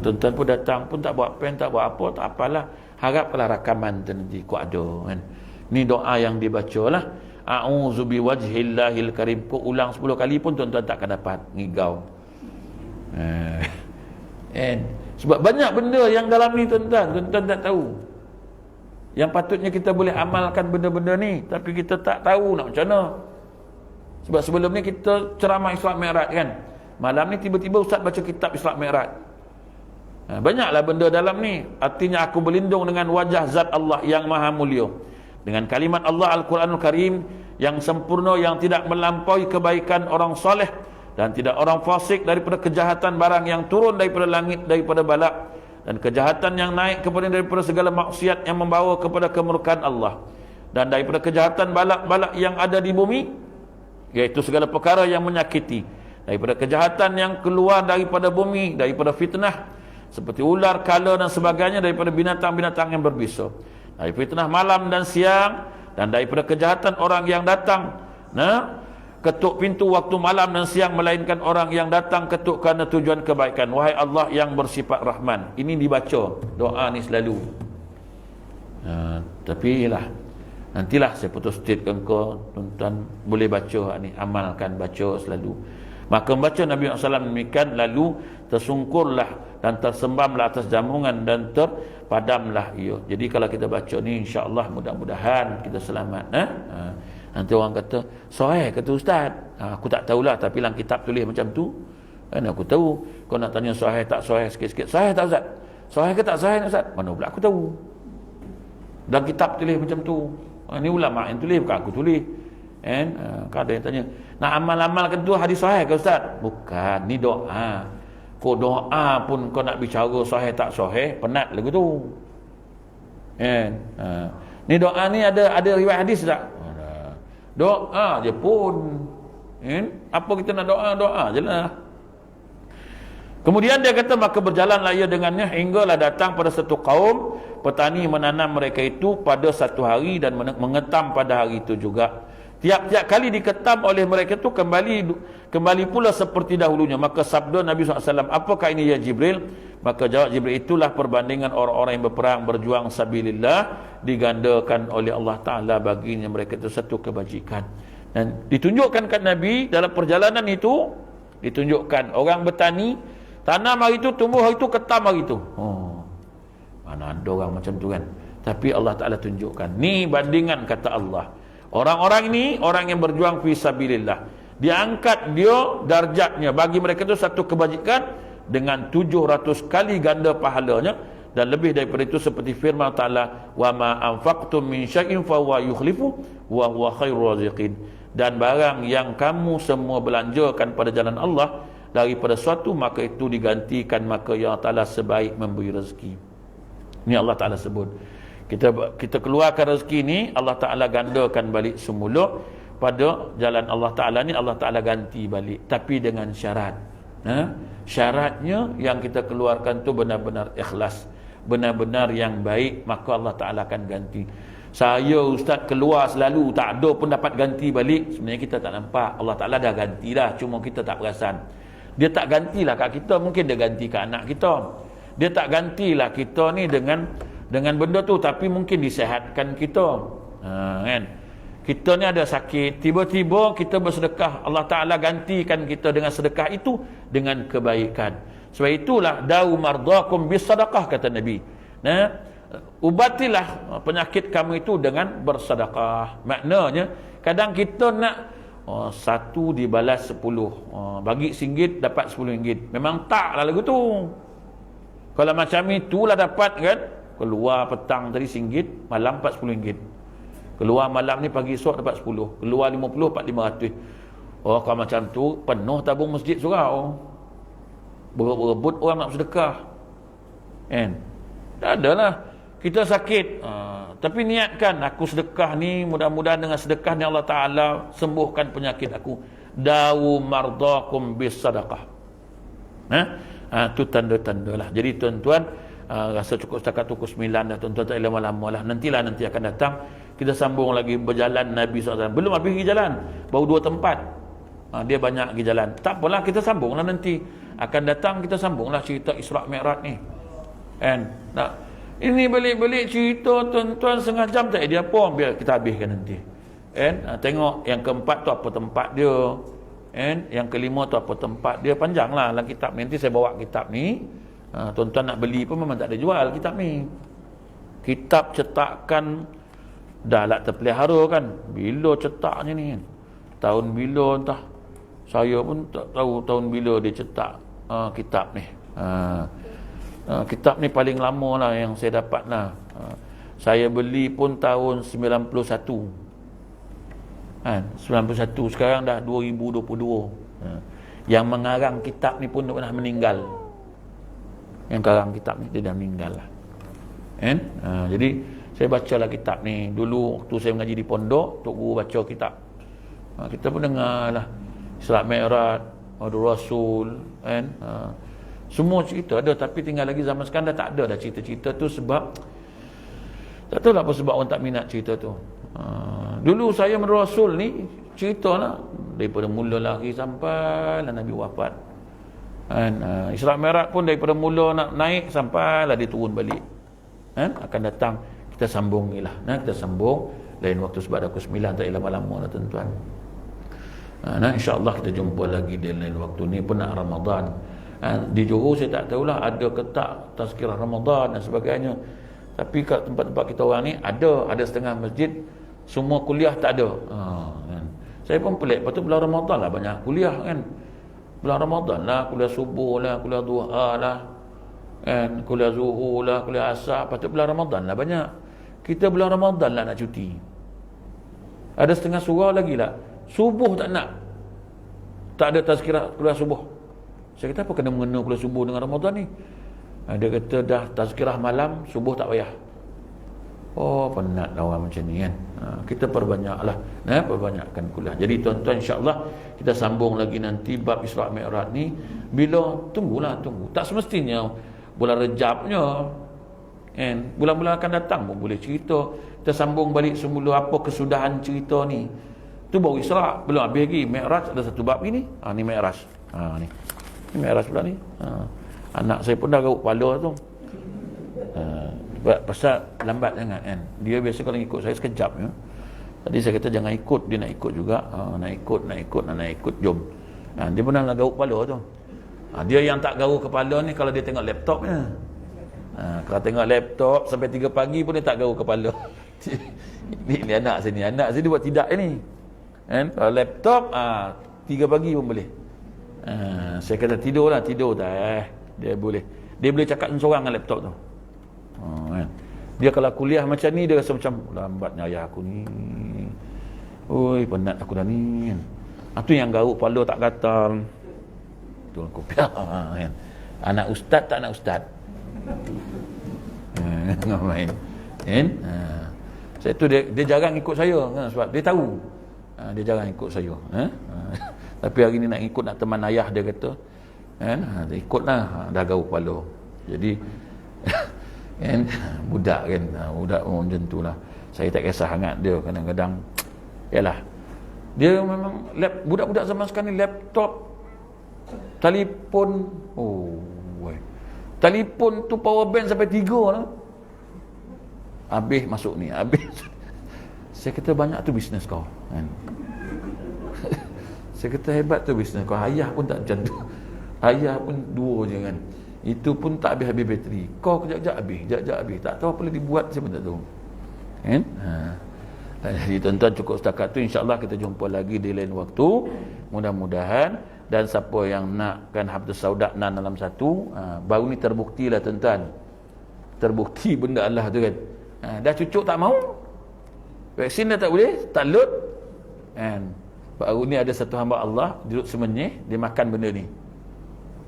Tuan-tuan pun datang pun tak buat pen, tak buat apa, tak apalah, haraplah rakaman tu nanti kau ada kan. Ni doa yang dibaca lah, a'udzu biwajhillahil karim. Kau ulang 10 kali pun tuan-tuan takkan dapat ngigau kan? Sebab banyak benda yang dalam ni tuan-tuan tak tahu. Yang patutnya kita boleh amalkan benda-benda ni, tapi kita tak tahu nak macam mana. Sebab sebelum ni kita ceramah Isra Mi'raj kan. Malam ni tiba-tiba ustaz baca kitab Isra Mi'raj. Banyaklah benda dalam ni. Artinya aku berlindung dengan wajah zat Allah yang maha mulia, dengan kalimat Allah Al-Quranul Karim yang sempurna, yang tidak melampaui kebaikan orang soleh dan tidak orang fasik, daripada kejahatan barang yang turun daripada langit, daripada balak, dan kejahatan yang naik kepada daripada segala maksiat yang membawa kepada kemurkaan Allah, dan daripada kejahatan balak-balak yang ada di bumi, iaitu segala perkara yang menyakiti, daripada kejahatan yang keluar daripada bumi, daripada fitnah seperti ular, kala dan sebagainya, daripada binatang-binatang yang berbisa, dari fitnah malam dan siang, dan daripada kejahatan orang yang datang ketuk pintu waktu malam dan siang, melainkan orang yang datang ketuk kerana tujuan kebaikan. Wahai Allah yang bersifat Rahman. Ini dibaca doa ni selalu. Tapi lah, nantilah saya putus statekan kau, tuan-tuan boleh baca ni, amalkan, baca selalu. Maka membaca Nabi SAW demikian, lalu tersungkurlah dan tersembamlah atas jamungan dan terpadamlah ia. Jadi kalau kita baca ni, insya-Allah mudah-mudahan kita selamat. Nanti orang kata, sahih kata ustaz. Aku tak tahulah, tapi dalam kitab tulis macam tu. Kan aku tahu. Kau nak tanya sahih tak sahih sikit-sikit. Sahih tak ustaz? Sahih ke tak sahih ustaz? Mana pula aku tahu. Dalam kitab tulis macam tu. Ni ulama yang tulis, bukan aku tulis. Kan ada yang tanya, nak amal-amal tu hadis sahih ke ustaz? Bukan, ni doa. Kau doa pun kau nak bicara sahih tak sahih, penat lagu tu. Ni doa ni ada riwayat hadis tak? Doa je pun. Apa kita nak doa je lah. Kemudian dia kata, maka berjalanlah ia dengannya hinggalah datang pada satu kaum petani menanam mereka itu pada satu hari dan mengetam pada hari itu juga. Tiap-tiap kali diketam oleh mereka itu kembali pula seperti dahulunya. Maka sabda Nabi SAW, apakah ini ya Jibril? Maka jawab Jibril, itulah perbandingan orang-orang yang berperang berjuang sabilillah, digandakan oleh Allah Ta'ala baginya mereka itu satu kebajikan. Dan ditunjukkan kat Nabi dalam perjalanan itu, ditunjukkan orang bertani, tanam hari itu, tumbuh hari itu, ketam hari itu. Mana ada orang macam tu kan. Tapi Allah Ta'ala tunjukkan, ni bandingan kata Allah. Orang-orang ini, orang yang berjuang fi sabilillah, diangkat dia darjatnya, bagi mereka itu satu kebajikan dengan 700 kali ganda pahalanya. Dan lebih daripada itu seperti firman Ta'ala, wa ma anfaqtum min syai'in fa huwa yukhlifu wa huwa khairur raziqin. Dan barang yang kamu semua belanjakan pada jalan Allah daripada suatu, maka itu digantikan, maka ya Ta'ala sebaik memberi rezeki. Ini Allah Ta'ala sebut. Kita keluarkan rezeki ni, Allah Ta'ala gandakan balik semula. Pada jalan Allah Ta'ala ni, Allah Ta'ala ganti balik, tapi dengan syarat. Syaratnya yang kita keluarkan tu benar-benar ikhlas, benar-benar yang baik, maka Allah Ta'ala akan ganti. Saya ustaz keluar selalu, tak ada pun dapat ganti balik. Sebenarnya kita tak nampak, Allah Ta'ala dah ganti dah, cuma kita tak perasan. Dia tak gantilah kat kita, mungkin dia ganti kat anak kita. Dia tak gantilah kita ni dengan benda tu, tapi mungkin disehatkan kita. Kan? Kita ni ada sakit, tiba-tiba kita bersedekah, Allah Ta'ala gantikan kita dengan sedekah itu dengan kebaikan. Sebab itulah da'u mardakum bisadaqah, kata Nabi. Ubatilah penyakit kamu itu dengan bersedekah. Maknanya kadang kita nak satu dibalas 10, bagi RM1 dapat RM10. Memang taklah lagu tu. Kalau macam itulah dapat kan. Keluar petang tadi RM1, malam dapat RM10. Keluar malam ni pagi esok dapat 10. Keluar 50 dapat 500. Kalau macam tu penuh tabung masjid surau. Berebut orang nak sedekah. Kan? Tak adalah. Kita sakit. Tapi niatkan, aku sedekah ni, mudah-mudahan dengan sedekah ni Allah Ta'ala sembuhkan penyakit aku. Da'u mardakum bis sadaqah. Itu tanda-tanda lah. Jadi tuan-tuan, rasa cukup setakat pukul 9 dah, tuan-tuan tak lama-lama lah. Nanti akan datang kita sambung lagi berjalan Nabi SAW. Belum habis pergi jalan, baru 2 tempat. Dia banyak pergi jalan. Tak apalah, kita sambunglah nanti. Akan datang kita sambunglah cerita Isra' Mi'raj ni. Ini balik-balik cerita tuan-tuan setengah jam tak ada apa, biar kita habiskan nanti. Tengok yang keempat tu apa tempat dia. Yang kelima tu apa tempat dia. Panjanglah dalam kitab ni. Nanti saya bawa kitab ni. Tuan-tuan nak beli pun memang tak ada jual kitab ni. Kitab cetakan dah lah terpelihara kan. Bila cetaknya ni kan, tahun bila entah. Saya pun tak tahu tahun bila dia cetak kitab ni. Kitab ni paling lama lah yang saya dapat lah. Saya beli pun tahun 91 kan? 91, sekarang dah 2022. Yang mengarang kitab ni pun pernah meninggal. Yang karang kitab ni dia dah meninggal lah. Jadi saya bacalah kitab ni. Dulu waktu saya mengaji di pondok, Tok Guru baca kitab. Kita pun dengar lah Isra' Mi'raj, Mahdud Rasul, semua cerita ada. Tapi tinggal lagi zaman sekarang dah tak ada dah cerita-cerita tu. Sebab tak tahu lah apa sebab orang tak minat cerita tu. Dulu saya Mahdud Rasul ni cerita lah daripada mula lari sampai lah Nabi wafat. Isra Mi'raj pun daripada mula nak naik sampai lah dia turun balik. Akan datang kita sambung ni lah. Kita sambung lain waktu sebab aku 9 tak lama-lama lah tuan-tuan. InsyaAllah kita jumpa lagi di lain waktu ni pun nak Ramadan. Di Johor saya tak tahulah ada ke tak tazkirah Ramadan dan sebagainya. Tapi kat tempat-tempat kita orang ni ada setengah masjid semua kuliah tak ada. Saya pun pelik. Lepas tu bulan Ramadan lah banyak kuliah kan. Bulan Ramadan lah, kuliah subuh lah, kuliah duha lah, kan, kuliah zuhur lah, kuliah asar. Lepas tu bulan Ramadan lah banyak. Kita bulan Ramadan lah nak cuti. Ada setengah surau lagi lah subuh tak nak, tak ada tazkirah kuliah subuh. Saya kata apa kena mengena kuliah subuh dengan Ramadan ni? Dia kata dah tazkirah malam, subuh tak payah. Oh, penat lah orang macam ni kan. Kita perbanyaklah, perbanyakkan kuliah. Jadi tuan-tuan, insya-Allah kita sambung lagi nanti bab Isra Mi'raj ni bila tunggu. Tak semestinya bulan Rejabnya kan. Bulan-bulan akan datang pun boleh cerita. Kita sambung balik semula apa kesudahan cerita ni. Tu baru Isra, belum habis lagi. Mi'raj ada satu bab ini. Ni Mi'raj. Ni Mi'raj pula ni. Anak saya pun dah garuk kepala tu. Pasal lambat sangat kan. Dia biasa kalau ikut saya sekejap ya. Tadi saya kata jangan ikut, dia nak ikut juga. Nak ikut, jom. Dia pun dah garuk kepala tu. Dia yang tak garuk kepala ni kalau dia tengok laptopnya. Kalau tengok laptop sampai 3 pagi pun dia tak garuk kepala. Ini anak saya ni. Anak saya dia buat tidak ni. Kan? Kalau laptop 3 pagi pun boleh. Saya kata tidur tak dia boleh cakap seorang dengan laptop tu. Kan? Dia kalau kuliah macam ni dia rasa macam lambatnya ayah aku ni. Oi, penat aku dah ni kan. Tu yang garuk kepala tak gatal. Tu aku kan. Anak ustaz tak nak ustaz. Main. Kan? Saya tu dia jarang ikut saya kan, sebab dia tahu. Dia jarang ikut saya. Tapi hari ni nak ikut, nak teman ayah dia kata. Kan? Dia ikutlah. Dah garuk kepala. Jadi kan, budak kan. Budak macam tu lah. Saya tak kisah sangat dia. Kadang-kadang yalah. Dia memang budak-budak zaman sekarang ni laptop, telefon. Telefon tu power bank sampai 3 lah. Habis masuk ni. Saya kata banyak tu bisnes kau kan? Saya kata hebat tu bisnes kau. Ayah pun tak macam tu. Ayah pun 2 je kan. Itu pun tak habis-habis bateri. Kau kejap-kejap habis. Tak tahu apa lagi dibuat, saya pun tak tahu kan? Jadi tuan-tuan cukup setakat tu. InsyaAllah kita jumpa lagi di lain waktu. Mudah-mudahan. Dan siapa yang nakkan Habdus Sauda nan dalam satu, baru ni terbukti lah tuan-tuan. Terbukti benda Allah tu kan. Dah cucuk tak mau, vaksin dah tak boleh, tak load kan. Baru ni ada satu hamba Allah duduk semenyih, dia makan benda ni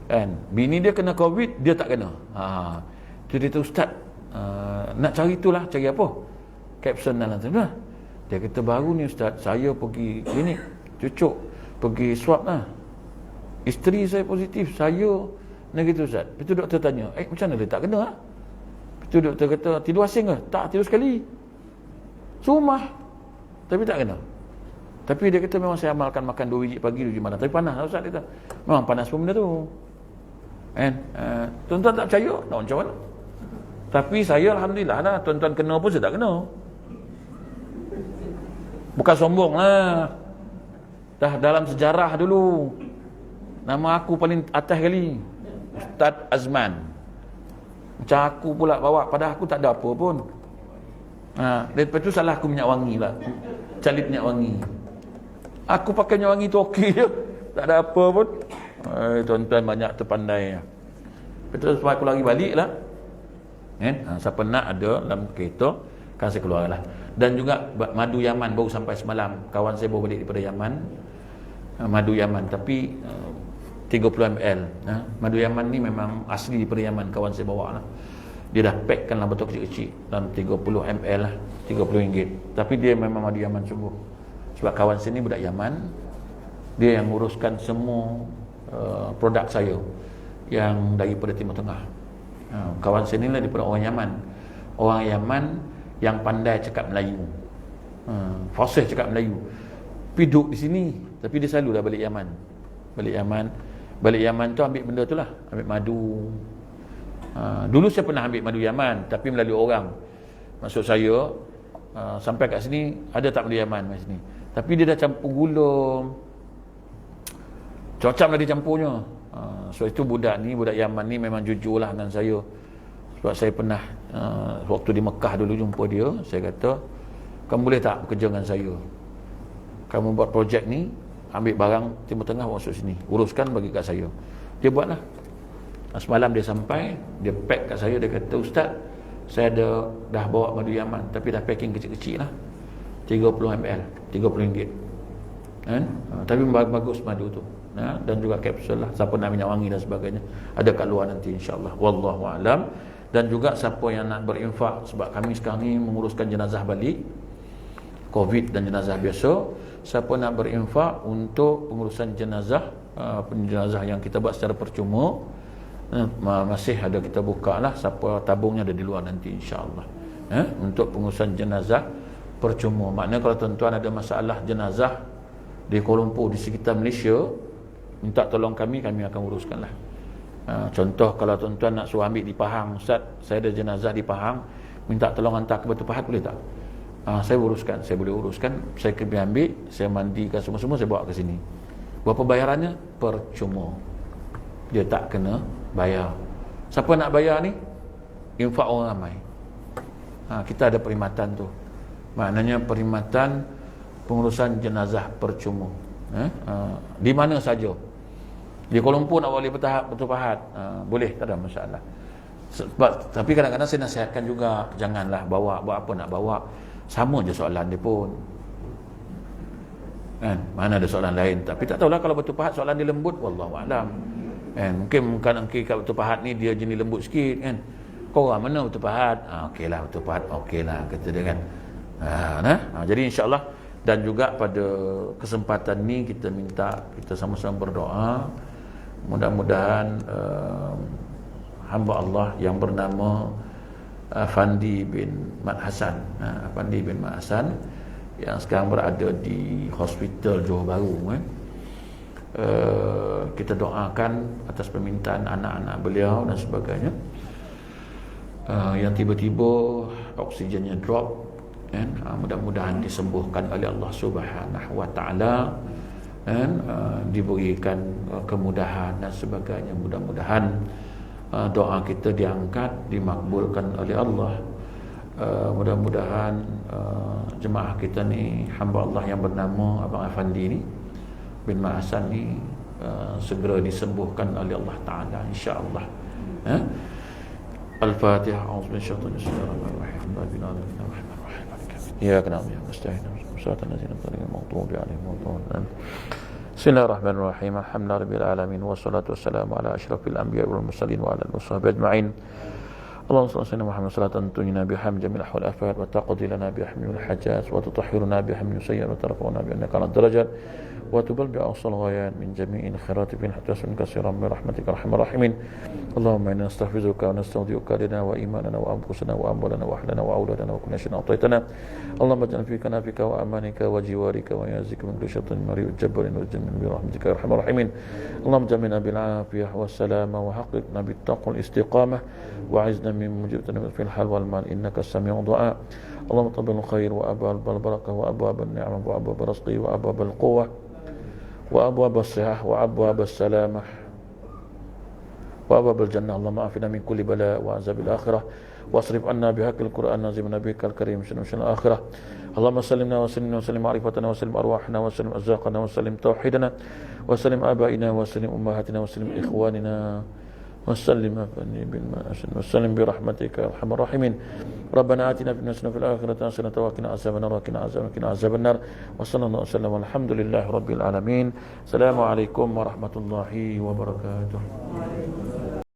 kan. Bini dia kena COVID, dia tak kena. Tu dia kata, ustaz, nak cari itulah. Cari apa? Kapsul dalam tu lah. Dia kata baru ni ustaz, saya pergi klinik cucuk, pergi swab lah, isteri saya positif, saya negatif ustaz. Itu doktor tanya, macam mana dia tak kena lah? Itu doktor kata, tidur asing ke? Tak, tidur sekali rumah, tapi tak kena. Tapi dia kata memang saya amalkan makan 2 biji pagi 2 biji malam. Tapi panas lah ustaz, dia kata. Memang panas pun benda tu kan. Tuan-tuan tak percaya, nak macam mana? Tapi saya alhamdulillah lah, tuan-tuan kena pun saya tak kena. Bukan sombong lah. Dah dalam sejarah dulu nama aku paling atas kali, Ustaz Azman. Macam aku pula bawa, pada aku tak ada apa pun. Lepas tu salah aku minyak wangi lah, calit minyak wangi. Aku pakai minyak wangi tu okey je, tak ada apa pun. Tuan-tuan banyak terpandai. Betul, sebab aku lari balik lah kan? Siapa nak ada dalam kereta kan saya keluar lah. Dan juga madu Yaman baru sampai semalam. Kawan saya baru balik daripada Yaman, madu Yaman, tapi 30 ml. Madu Yaman ni memang asli daripada Yaman, kawan saya bawa lah. Dia dah pack kan dalam botol kecil-kecil, dalam 30 ml lah, RM30. Tapi dia memang madu Yaman sungguh. Sebab kawan saya ni budak Yaman, dia yang uruskan semua produk saya yang daripada Timur Tengah. Kawan saya ni lah daripada orang Yaman. Orang Yaman yang pandai cakap Melayu, fasih cakap Melayu. duduk di sini, tapi dia selalu dah balik Yaman. Balik Yaman tu ambil benda tu lah, ambil madu. Dulu saya pernah ambil madu Yaman, tapi melalui orang. Maksud saya, sampai kat sini ada tak madu Yaman kat sini, tapi dia dah campur gula, cocam lah dia campurnya. So itu budak Yaman ni memang jujur lah dengan saya. Sebab saya pernah waktu di Mekah dulu jumpa dia, saya kata, kamu boleh tak bekerja dengan saya, kamu buat projek ni, ambil barang Timur Tengah masuk sini, uruskan bagi kat saya. Dia buatlah. Semalam dia sampai, dia pack kat saya, dia kata, Ustaz, saya dah bawa madu Yaman, tapi dah packing kecil-kecil lah, 30 ml, RM30 kan? Tapi bagus madu tu, dan juga kapsul lah, siapa nak minyak wangi dan sebagainya, ada kat luar nanti insyaAllah, wallahu a'lam. Dan juga siapa yang nak berinfak, sebab kami sekarang ni menguruskan jenazah balik COVID dan jenazah biasa. Siapa nak berinfak untuk pengurusan jenazah, jenazah yang kita buat secara percuma, masih ada, kita buka lah, siapa tabungnya ada di luar nanti insyaAllah, untuk pengurusan jenazah percuma. Maknanya kalau tuan-tuan ada masalah jenazah di Kuala Lumpur, di sekitar Malaysia, minta tolong kami akan uruskan lah. Contoh kalau tuan-tuan nak suruh ambil di Pahang, Ustaz, saya ada jenazah di Pahang, minta tolong hantar ke Batu Pahat, boleh tak? Saya uruskan, saya boleh uruskan, saya kena ambil, saya mandikan semua-semua, saya bawa ke sini. Berapa bayarannya? Percuma, dia tak kena bayar. Siapa nak bayar ni? Infak orang ramai. Kita ada perkhidmatan tu, maknanya perkhidmatan pengurusan jenazah percuma, di mana saja. Di Kuala Lumpur nak boleh Batu Pahat, boleh, tak ada masalah. Sebab, tapi kadang-kadang saya nasihatkan juga, janganlah bawa apa nak bawa, sama je soalan dia pun kan, mana ada soalan lain. Tapi tak tahulah kalau Batu Pahat soalan dia lembut, wallahu a'lam kan. Mungkin kat Batu Pahat ni dia jenis lembut sikit kan. Kau orang mana Batu Pahat? Okeylah Batu Pahat, okeylah kata dia kan. Jadi insyaAllah, dan juga pada kesempatan ni kita minta, kita sama-sama berdoa, mudah-mudahan hamba Allah yang bernama Fandi bin Mat Hassan, Fandi bin Mat Hassan yang sekarang berada di hospital Johor Bahru, kita doakan atas permintaan anak-anak beliau dan sebagainya, yang tiba-tiba oksigennya drop, mudah-mudahan disembuhkan oleh Allah Subhanahu wa taala, diberikan kemudahan dan sebagainya. Mudah-mudahan doa kita diangkat, dimakbulkan oleh Allah. Mudah-mudahan jemaah kita ni, hamba Allah yang bernama Abang Afandi ni bin Mat Hassan ni, segera disembuhkan oleh Allah Ta'ala insyaAllah. Al-Fatihah. A'udzubillahi minasyaitonir rajim. Ya kana ya musta'in. Bismillahirrahmanirrahim. Alhamdulillahirabbil alamin wassalatu wassalamu ala asyrafil anbiya'i wal mursalin wa ala alihi washabbihi ajma'in. Allahumma salli ala Muhammad salatan tunjina bihamdi jamil ahwal afat wa taqdi lana bihamdil hajat wa tutahhiruna bihamdi sayyi'at wa tarfa'una bi annaka alad darajat wa tubal bi awsal ghayat min jami'il khairati bin hatta sun katsiran bi rahmatika arhamar rahimin. Allahumma inna nastaghfiruka wa nasta'udzuka lana wa imanana wa anfusana wa amwalana wa ahlana wa auladana wa kulla shay'in a'taytana. Allahumma ij'al fi kanafika wa amanika wa jiwarika wa yazika min kulli syaitan marid jabbarin wa jammin bi rahmatika arhamar rahimin. Allahumma jamina bil afiyah was salama wa haqqiqna bit taqwal istiqamah wa 'izna min mujibatina fil hal wal mal innaka sami'ud du'a. Allahumma taqabbal khair wa abwal barakah wa abwab an-ni'mah wa abwab rizqi wa abwab al-quwwah wa abwab as-sihah wa abwab as-salamah wa abwab al-jannah. Allahumma afina min kulli bala wa azabil akhirah wasrif anna bihaqqil qur'an nazim nabiyikal karim syarrul akhirah. Allahumma sallimna wa sallim wa sallim ma'rifatana wa sallim arwahana wa sallim azzaqana wa sallim tauhidana wa sallim abaina wa sallim ummahatina wa sallim ikhwanina wa sallim afani bil ma'asin wa sallim bi rahmatika arhamar rahimin. Rabbana atina fid dunya fil akhirati hasanatan wa qina azabannar wa qina azabannar wa sallallahu alaihi wa sallam. Alhamdulillahi rabbil alamin. Assalamualaikum warahmatullahi wabarakatuh.